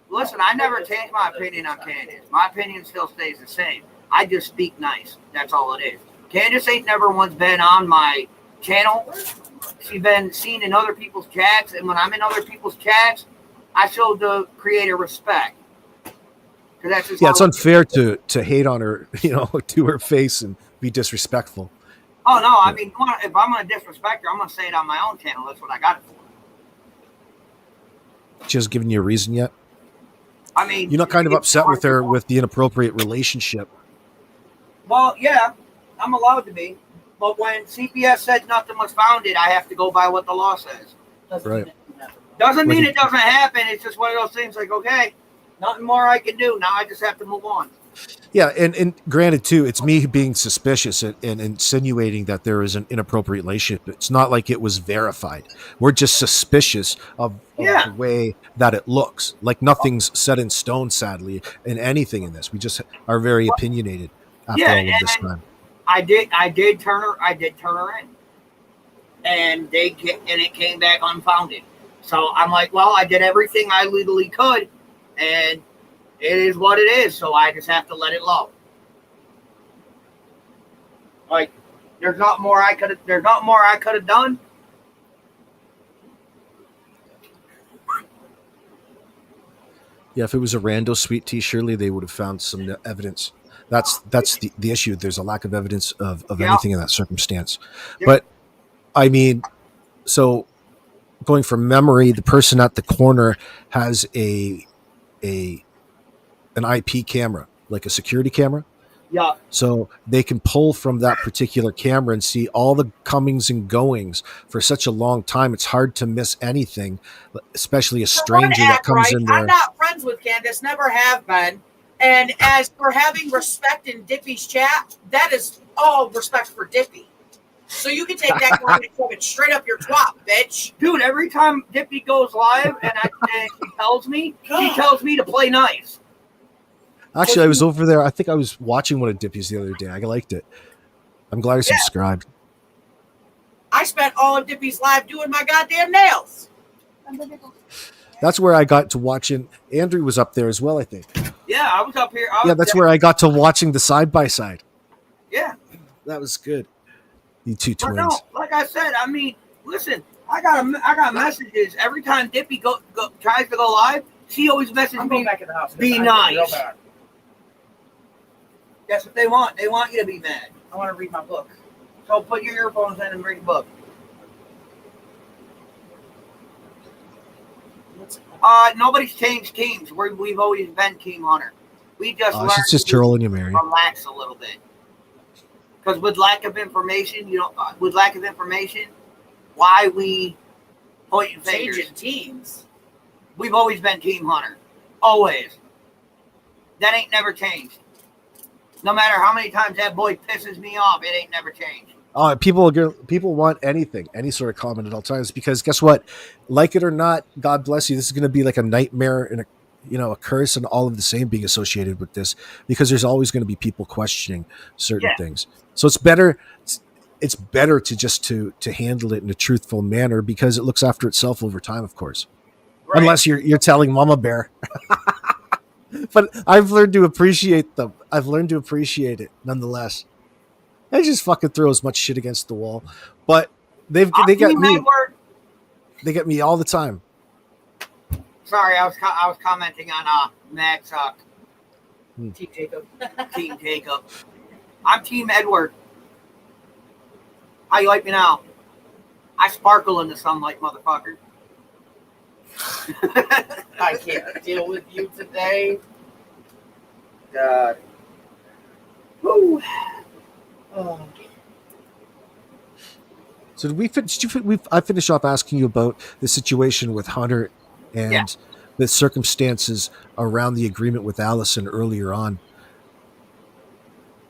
listen, I never changed my opinion on Candace. My opinion still stays the same. I just speak nice. That's all it is. Candace ain't never once been on my channel. She's been seen in other people's chats, and when I'm in other people's chats, I show the creator respect. That's just
it's unfair to hate on her, to her face and be disrespectful.
Oh no, I mean, if I'm gonna disrespect her, I'm gonna say it on my own channel. That's what I got it for.
She hasn't given you a reason yet?
I mean,
you're not kind of upset with her with the inappropriate relationship?
Well, yeah, I'm allowed to be. But when CPS said nothing was founded, I have to go by what the law says. Doesn't mean it doesn't happen. It's just one of those things like, okay, nothing more I can do. Now I just have to move on.
Yeah, and granted, too, it's me being suspicious and insinuating that there is an inappropriate relationship. It's not like it was verified. We're just suspicious of the way that it looks. Like nothing's set in stone, sadly, in anything in this. We just are very opinionated after all of this time.
I did turn her in, and it came back unfounded. So I'm like, well, I did everything I legally could, and it is what it is. So I just have to let it low. Like, there's not more I could have done.
Yeah, if it was a rando sweet tea, surely they would have found some evidence. That's the issue. There's a lack of evidence of anything in that circumstance. Yeah. But I mean, so going from memory, the person at the corner has an IP camera, like a security camera.
Yeah.
So they can pull from that particular camera and see all the comings and goings for such a long time. It's hard to miss anything, especially a stranger that comes in there.
I'm not friends with Candace, never have been. And as for having respect in Dippy's chat, that is all respect for Dippy. So you can take that comment and shove it straight up your twat, bitch.
Dude, every time Dippy goes live and he tells me to play nice.
Actually, I was over there. I think I was watching one of Dippy's the other day. I liked it. I'm glad I subscribed.
I spent all of Dippy's live doing my goddamn nails.
That's where I got to watching. Andrew was up there as well, I think.
Yeah, I was up here.
That's where I got to watching the side by side.
Yeah,
that was good. You two
But
twins.
no, like I said, I mean, listen, I got messages every time Dippy tries to go live. She always messages
I'm going
me.
back in the house.
Be
I feel
nice.
real bad.
That's what they want. They want you to be mad.
I want to read my book.
So put your earphones in and read a book. Nobody's changed teams. We've always been Team Hunter. We just learned
She's just
to
trolling you, Mary.
relax a little bit. Because with lack of information, why we pointing fingers?
Changing teams.
We've always been Team Hunter. Always. That ain't never changed. No matter how many times that boy pisses me off, it ain't never changed.
People want anything, any sort of comment at all times, because guess what? Like it or not, God bless you. This is going to be like a nightmare and a curse and all of the same being associated with this, because there's always going to be people questioning certain things. So it's better to just to handle it in a truthful manner, because it looks after itself over time, of course. Right. Unless you're telling Mama Bear. But I've learned to appreciate them. I've learned to appreciate it nonetheless. I just fucking throw as much shit against the wall, but they get me. They get me all the time.
Sorry, I was commenting on Max.
Team Jacob.
Team Jacob. I'm Team Edward. How you like me now? I sparkle in the sunlight, motherfucker.
I can't deal with you today. God. Woo. Oh.
So I finished off asking you about the situation with Hunter and the circumstances around the agreement with Allison earlier on.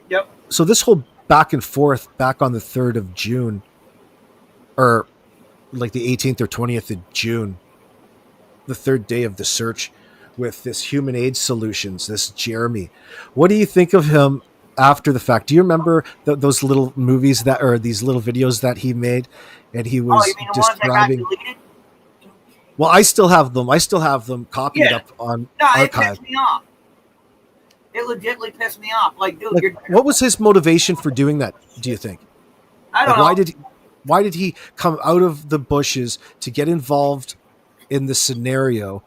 Yep.
So this whole back and forth back on the 3rd of June, or like the 18th or 20th of June, the third day of the search with this Human Aid Solutions, this Jeremy. What do you think of him after the fact? Do you remember those little movies these little videos that he made, and he was describing? Well, I still have them copied up on archive.
It pissed me off. It legitimately pissed me off. Like, dude,
what was his motivation for doing that? Do you think?
I don't know.
Why did he come out of the bushes to get involved in the scenario?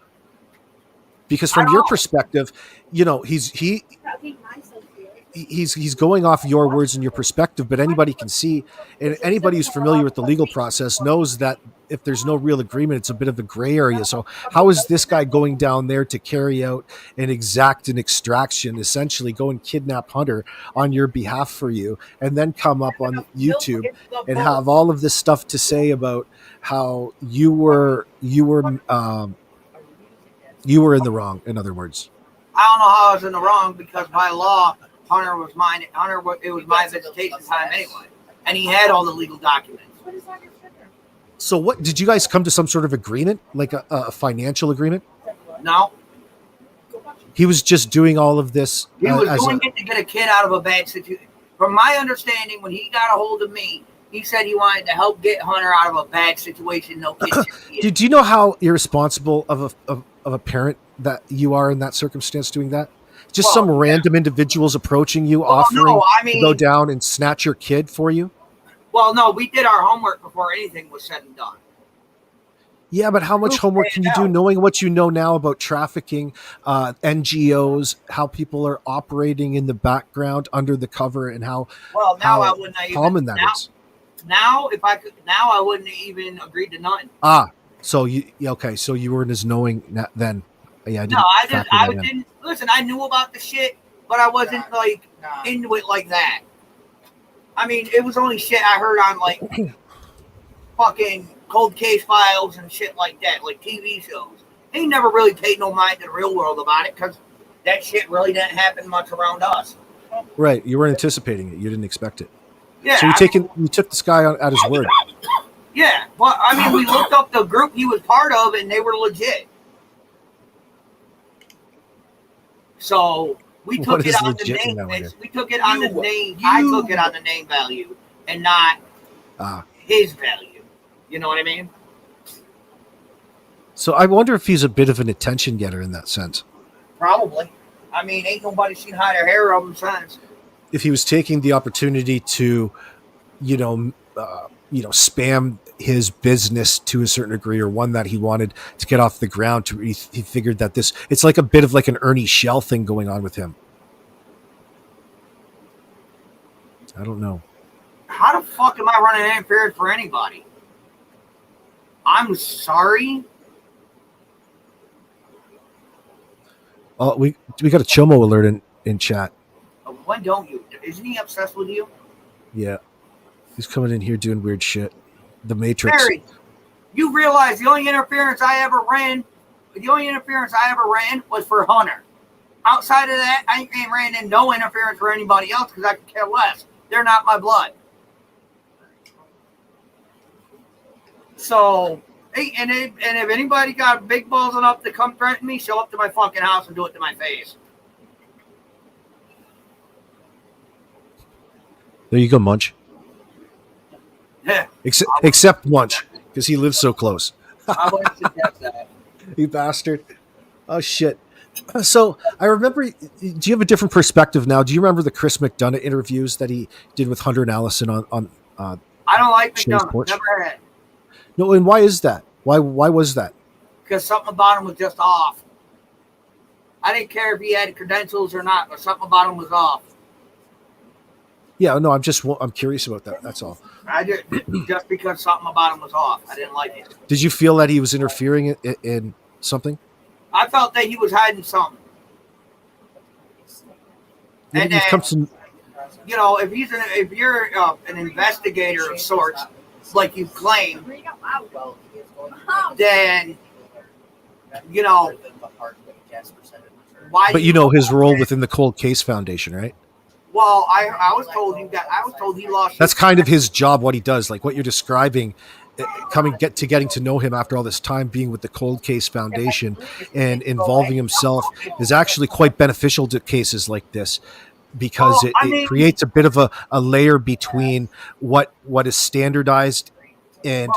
Because from your perspective, he's going off your words and your perspective, but anybody can see, and anybody who's familiar with the legal process knows that if there's no real agreement, it's a bit of a gray area. So how is this guy going down there to carry out an extraction, essentially go and kidnap Hunter on your behalf for you, and then come up on YouTube and have all of this stuff to say about how you were in the wrong, in other words?
I don't know how I was in the wrong, because by law, Hunter was mine. It was my visitation time anyway, and he had all the legal documents.
So what, did you guys come to some sort of agreement, like a financial agreement?
No.
He was just doing all of this.
He was doing it to get a kid out of a bad situation. From my understanding, when he got a hold of me, he said he wanted to help get Hunter out of a bad situation. No kid.
Do you know how irresponsible of a parent that you are in that circumstance doing that? Just some random individuals approaching you, offering to go down and snatch your kid for you?
Well, no, we did our homework before anything was said and done.
Yeah, but how much homework can you do knowing what you know now about trafficking, NGOs, how people are operating in the background under the cover, and how
I wouldn't
common that is?
Now, if I could, now I wouldn't even agree to none.
So you weren't as knowing then. Yeah,
I didn't listen. I knew about the shit, but I wasn't into it like that. I mean, it was only shit I heard on like fucking cold case files and shit like that, like TV shows. They never really paid no mind to the real world about it, because that shit really didn't happen much around us.
Right, you weren't anticipating it. You didn't expect it.
Yeah.
So you took this guy at his word.
Yeah, well, I mean, we looked up the group he was part of, and they were legit. So we took it on the name. We took it on the name. I took it on the name value, and not his value. You know what I mean?
So I wonder if he's a bit of an attention getter in that sense.
Probably. I mean, ain't nobody seen hide or hair of him since.
If he was taking the opportunity to, spam his business to a certain degree, or one that he wanted to get off the ground. He figured that it's like a bit of like an Ernie Shell thing going on with him. I don't know.
How the fuck am I running interference for anybody? I'm sorry.
Oh, we got a Chomo alert in chat.
When don't you? Isn't he obsessed with you?
Yeah. He's coming in here doing weird shit. The Matrix.
Barry, you realize the only interference I ever ran was for Hunter. Outside of that, I ain't ran in no interference for anybody else because I could care less. They're not my blood. So, hey, and if anybody got big balls enough to come threaten me, show up to my fucking house and do it to my face.
There you go, Munch.
Yeah.
Except Munch, because he lives so close.
I would suggest that.
You bastard. Oh, shit. So I remember, do you have a different perspective now? Do you remember the Chris McDonough interviews that he did with Hunter and Allison on
I don't like
Shay's
McDonough.
porch?
Never had.
No, and why is that? Why was that?
Because something about him was just off. I didn't care if he had credentials or not, but something about him was off.
Yeah, no, I'm curious about that. That's all.
Just because something about him was off. I didn't like it.
Did you feel that he was interfering in something?
I felt that he was hiding something. And
You've come to,
if you're an investigator of sorts, like you claim, then why?
but his role within the Cold Case Foundation, right?
Well, I was told he lost.
That's kind of his job, what he does. Like what you're describing, getting to know him after all this time being with the Cold Case Foundation and involving himself is actually quite beneficial to cases like this, because it creates a bit of a layer between what is standardized and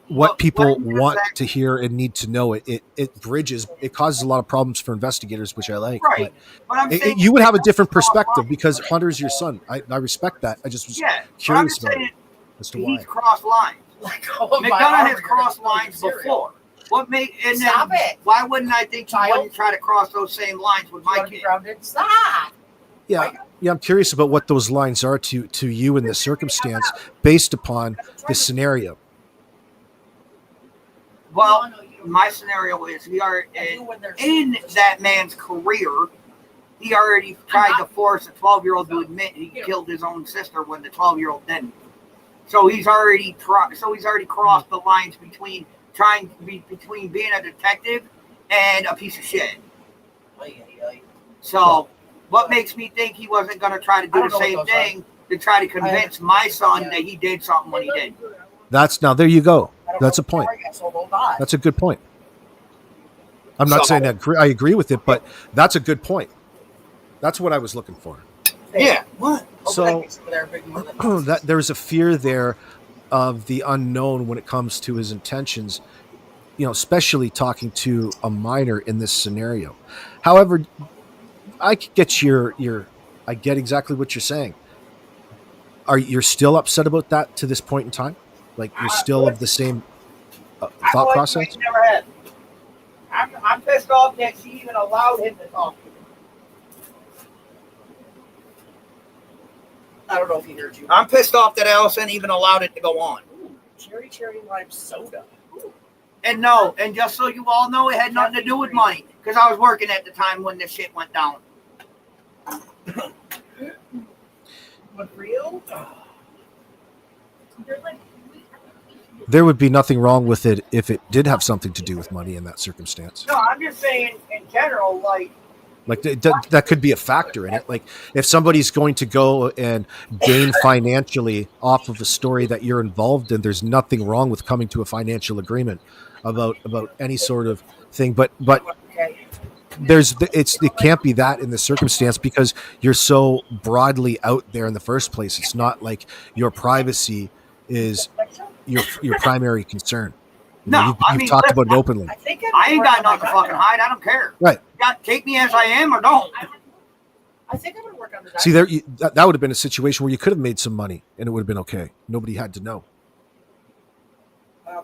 what people want to hear and need to know. It bridges. It causes a lot of problems for investigators, which I like.
Right. But
you would have a different perspective because Hunter's your son. I respect that. I just was curious about it as to why.
He's crossed lines. McDonough has crossed lines before. Why wouldn't I think he wouldn't try to cross those same lines with my kid?
Stop.
Yeah, I'm curious about what those lines are to you in this circumstance based upon this scenario.
Well, my scenario is in that man's career, he already tried to force a 12-year-old to admit he killed his own sister when the 12-year-old didn't. So he's already crossed the lines between being a detective and a piece of shit. So what makes me think he wasn't going to try to do the same thing to try to convince my son that he did something when he did?
There you go. That's a point. That's a good point. I'm not saying that I agree with it, but that's a good point. That's what I was looking for.
Yeah. What?
So that there's a fear there of the unknown when it comes to his intentions, especially talking to a minor in this scenario. However, I get I get exactly what you're saying. You're still upset about that to this point in time? Like you're still of the same thought process?
I'm pissed off that she even allowed him to talk to me.
I don't know if he heard you.
I'm pissed off that Allison even allowed it to go on.
Ooh, cherry lime soda. Ooh.
And just so you all know, it had nothing to do with money, because I was working at the time when this shit went down.
What, real?
There would be nothing wrong with it if it did have something to do with money in that circumstance.
No, I'm just saying in general,
like that could be a factor in it. Like if somebody's going to go and gain financially off of a story that you're involved in, there's nothing wrong with coming to a financial agreement about any sort of thing. But it can't be that in the circumstance because you're so broadly out there in the first place. It's not like your privacy is your primary concern.
No,
you've talked about it openly.
I ain't got nothing to fucking hide. I don't care.
Right.
Take me as I am or don't.
I think I'm gonna work on the diet.
See, there that would have been a situation where you could have made some money and it would have been okay. Nobody had to know.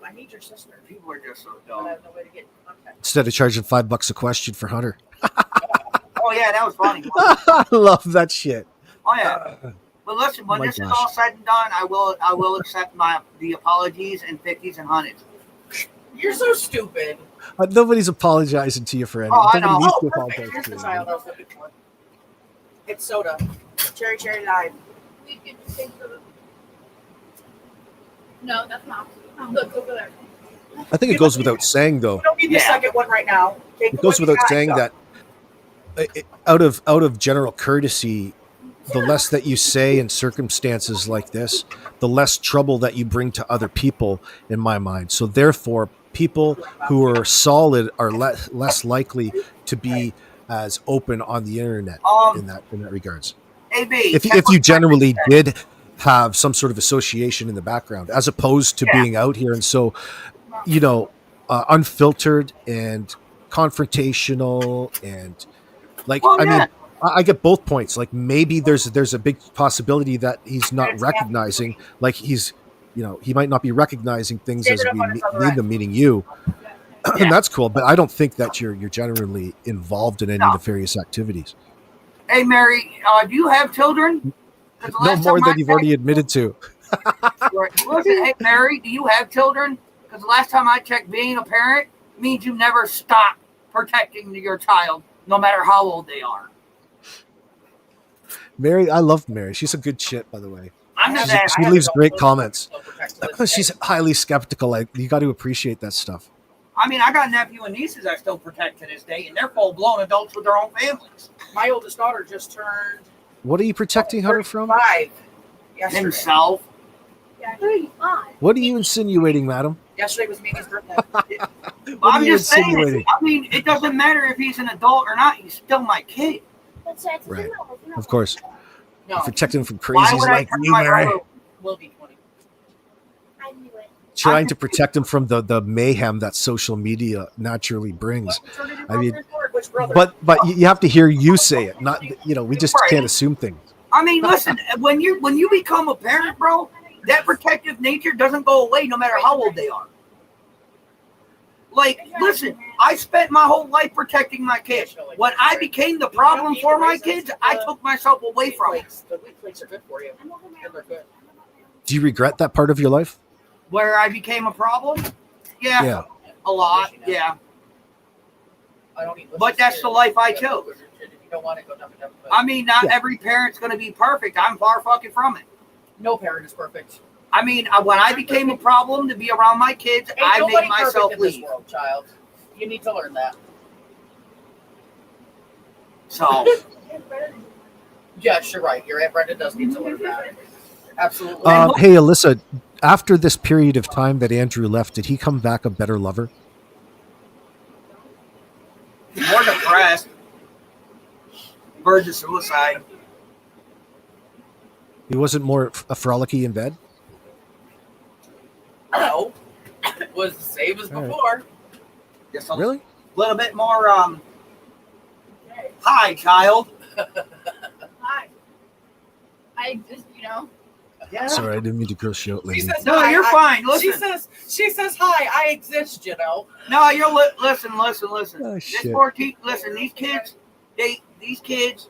I need your sister.
People are just so
But I
dumb.
have no way to get in contact.
Instead of charging $5 a question for Hunter.
Oh yeah, that was funny.
I love that shit.
Oh yeah. But listen, when
my
this is
gosh.
all said and done, I will accept the apologies and 50s and 100s.
You're so stupid.
Nobody's apologizing to you for anything.
Oh, I
Nobody
know.
needs
Oh,
to
perfect.
apologize
Here's
to
the
you.
child I was looking for. It's soda. Cherry lime.
We can take the. No, that's not. Look over there.
I think it goes without saying, though.
We don't need the
Yeah.
second one right now. Take
It
the
goes
one you
without
got.
saying that out of general courtesy, the less that you say in circumstances like this, the less trouble that you bring to other people, in my mind. So therefore, people who are solid are less likely to be as open on the internet in that regards.
AB.
If you generally did have some sort of association in the background, as opposed to being out here and so, unfiltered and confrontational and like,
Well,
I mean,
yeah.
I get both points. Like maybe there's a big possibility that he's not recognizing, like he might not be recognizing things as we need them, meaning you. And that's cool, but I don't think that you're generally involved in any
No.
nefarious activities.
Hey, Mary, do you have children? 'Cause the
No
last
more
time
than
I
you've already admitted to.
checked- Listen, hey, Mary, do you have children? Because the last time I checked, being a parent means you never stop protecting your child, no matter how old they are.
Mary, I love Mary. She's a good shit, by the way.
I'm just
She
asking.
leaves great comments. She's highly skeptical. Like, you got to appreciate that stuff.
I mean, I got nephew and nieces I still protect to this day, and they're full-blown adults with their own families.
My oldest daughter just turned
What are you protecting Hunter from?
5 yesterday.
Himself.
Yeah, 35.
What are you insinuating, madam?
Yesterday was Mimi's birthday.
What
I'm
are you
just saying.
insinuating?
I mean, it doesn't matter if he's an adult or not. He's still my kid.
That's it.
Right.
No.
Of course.
No,
Protecting him from
Why
crazies
would I
like
turn
you,
my
Mary.
brother?
will be 20.
I knew it.
Trying to protect him from the mayhem that social media naturally brings. I mean,
Which brother?
But you have to hear you say it. Not we just can't assume things.
I mean, listen, when you become a parent, bro, that protective nature doesn't go away no matter how old they are. Like, listen, I spent my whole life protecting my kids. When I became the problem for my kids, I took myself away from it.
The wheat flakes are good for you. And they're good.
Do you regret that part of your life?
Where I became a problem? Yeah,
Yeah.
a lot, yeah.
I don't eat
But that's the life I chose.
If you don't want it, go dump it down.
I mean, not
Yeah.
every parent's going to be perfect. I'm far fucking from it.
No parent is perfect.
I mean, when I became a problem to be around my kids,
Ain't
I
nobody
made myself
perfect in this
leave.
world, child. You need to learn that.
So,
Yes, you're right. Your Aunt Brenda does need to learn that. Absolutely.
Hey, Alyssa, after this period of time that Andrew left, did he come back a better lover?
more depressed. Verge of suicide.
He wasn't more frolicky in bed?
No. It was the same as
All right.
before.
Just a
Really?
little bit more, hi, child.
Hi. I exist,
Yeah.
Sorry, I didn't mean to gross you out,
She
lady.
says,
No,
hi,
you're fine.
She
Listen.
says, hi, I exist,
No, you're listen.
Oh,
This
shit.
poor listen, these kids, these kids,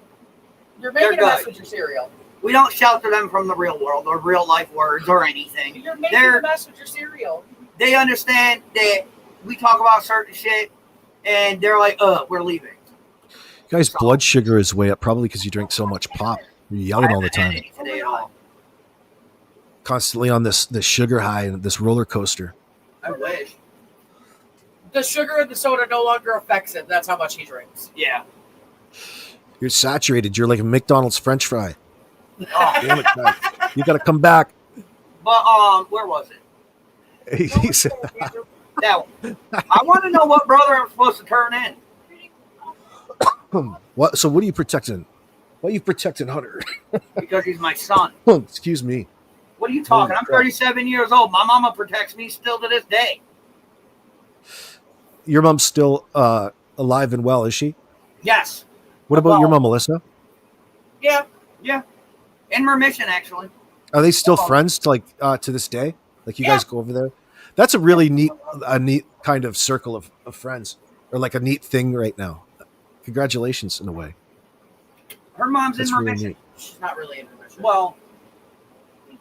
You're making
They're
a mess
good.
with your cereal.
we don't shelter them from the real world or real life words or anything.
You're making
They're-
a mess with your cereal.
They understand that we talk about certain shit, and they're like, we're leaving.
Guy's blood sugar is way up, probably because you drink so much pop. You're yelling all the time.
Today at all.
Constantly on this sugar high and this roller coaster.
I wish.
The sugar in the soda no longer affects him. That's how much he drinks.
Yeah.
You're saturated. You're like a McDonald's French fry.
Oh,
Damn it, guy. You got to come back.
but where was it?
He said,
Now, I want to know what brother I'm supposed to turn in.
what? So what are you protecting? Why are you protecting Hunter?
Because he's my son.
Excuse me.
What are you talking? I'm 37 years old. My mama protects me still to this day.
Your mom's still alive and well, is she?
Yes.
What about your
Well-
mom, Melissa?
Yeah.
In remission, actually.
Are they still friends to this day? Like you guys go over there? That's a really neat kind of circle of friends, or like a neat thing right now. Congratulations in a way.
Her mom's
That's
in
really
remission.
neat.
She's not really in remission.
Well,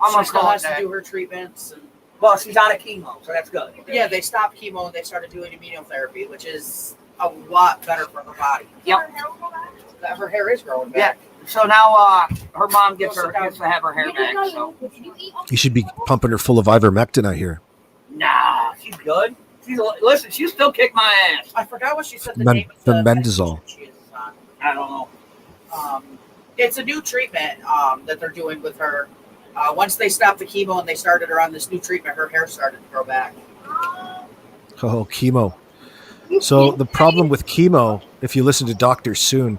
I'm
she
gonna
still
call
has
it
to
that.
do her treatments. And
Well, she's on a chemo, so that's good.
yeah, they stopped chemo and they started doing immunotherapy, which is a lot better for her body.
Yep.
Her hair is growing
Yeah.
back.
So now her mom gets
Go sit down.
to have her hair back. So
You should be pumping her full of ivermectin, I hear.
nah, she's good. Listen, she still kick my ass.
I forgot what she said the
Men-
name of the
Fenbendazole.
medication she is on.
I don't know.
It's a new treatment that they're doing with her. Once they stopped the chemo and they started her on this new treatment, her hair started to grow back.
Oh, chemo. So the problem with chemo, if you listen to Dr. Soon,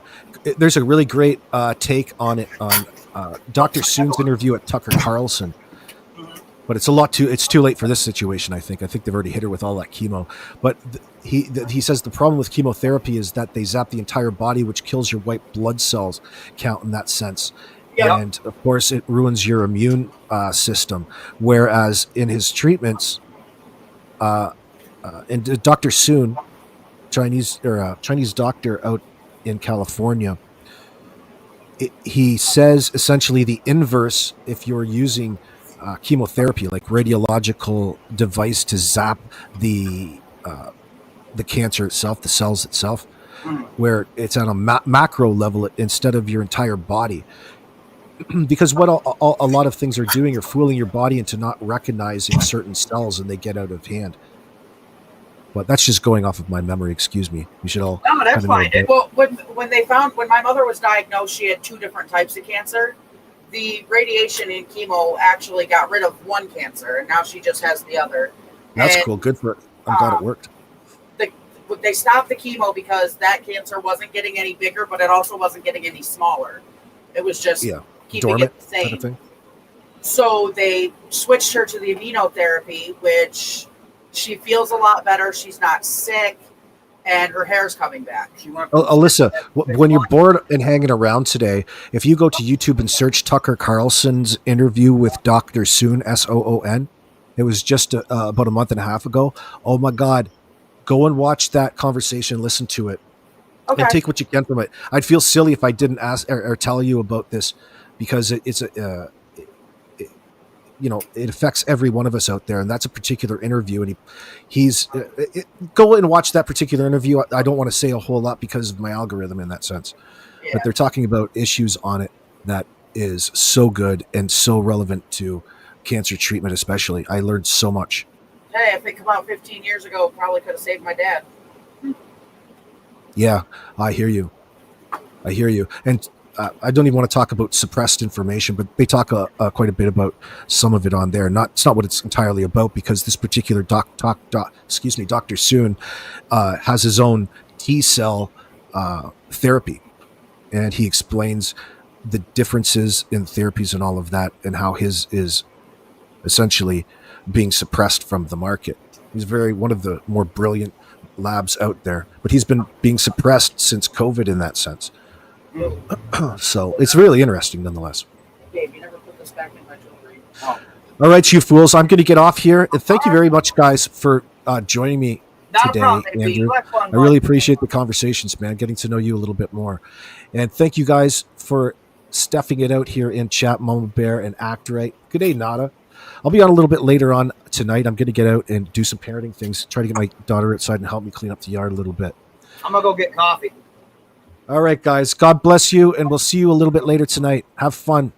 there's a really great take on it on Dr. Soon's interview at Tucker Carlson. But it's too late for this situation. I think they've already hit her with all that chemo. But he says the problem with chemotherapy is that they zap the entire body, which kills your white blood cells count in that sense.
Yep.
And of course, it ruins your immune system. Whereas in his treatments, and Dr. Soon, Chinese doctor out in California, he says essentially the inverse if you're using chemotherapy, like radiological device to zap the cancer itself, the cells itself, where it's on a macro level instead of your entire body. Because what a lot of things are doing are fooling your body into not recognizing certain cells, and they get out of hand. But that's just going off of my memory. Excuse me. We should all.
No, that's fine.
Well, when my mother was diagnosed, she had 2 different types of cancer. The radiation and chemo actually got rid of one cancer, and now she just has the other.
That's
And,
cool. Good for it. I'm glad it worked.
They stopped the chemo because that cancer wasn't getting any bigger, but it also wasn't getting any smaller. It was just keeping
Dormant
it the same.
kind of thing. So
they switched her to the immunotherapy, which she feels a lot better. She's not sick, and her hair's coming back.
Alyssa, when you're bored and hanging around today, if you go to YouTube and search Tucker Carlson's interview with Dr. Soon, Soon, it was just about a month and a half ago. Oh my God. Go and watch that conversation, listen to it, and take what you can from it. I'd feel silly if I didn't ask or tell you about this, because it affects every one of us out there, and that's a particular interview. And go and watch that particular interview. I don't want to say a whole lot because of my algorithm in that sense, but they're talking about issues on it that is so good and so relevant to cancer treatment, especially. I learned so much.
Hey, if it come out 15 years ago, it probably could have saved my dad.
Yeah, I hear you. And I don't even want to talk about suppressed information, but they talk quite a bit about some of it on there. It's not what it's entirely about, because this particular Dr. Soon has his own T-cell therapy, and he explains the differences in therapies and all of that, and how his is essentially being suppressed from the market. He's one of the more brilliant labs out there, but he's been being suppressed since COVID in that sense. So it's really interesting nonetheless.
Dave, you never put this back in my jewelry.
All right, you fools, I'm going to get off here. And thank you very much, guys, for joining me today, Andrew. I really appreciate the conversations, man, getting to know you a little bit more. And thank you guys for stuffing it out here in chat, Mama Bear and Act Right. Good day, Nada. I'll be on a little bit later on tonight. I'm going to get out and do some parenting things, try to get my daughter outside and help me clean up the yard a little bit.
I'm going to go get coffee.
All right, guys. God bless you, and we'll see you a little bit later tonight. Have fun.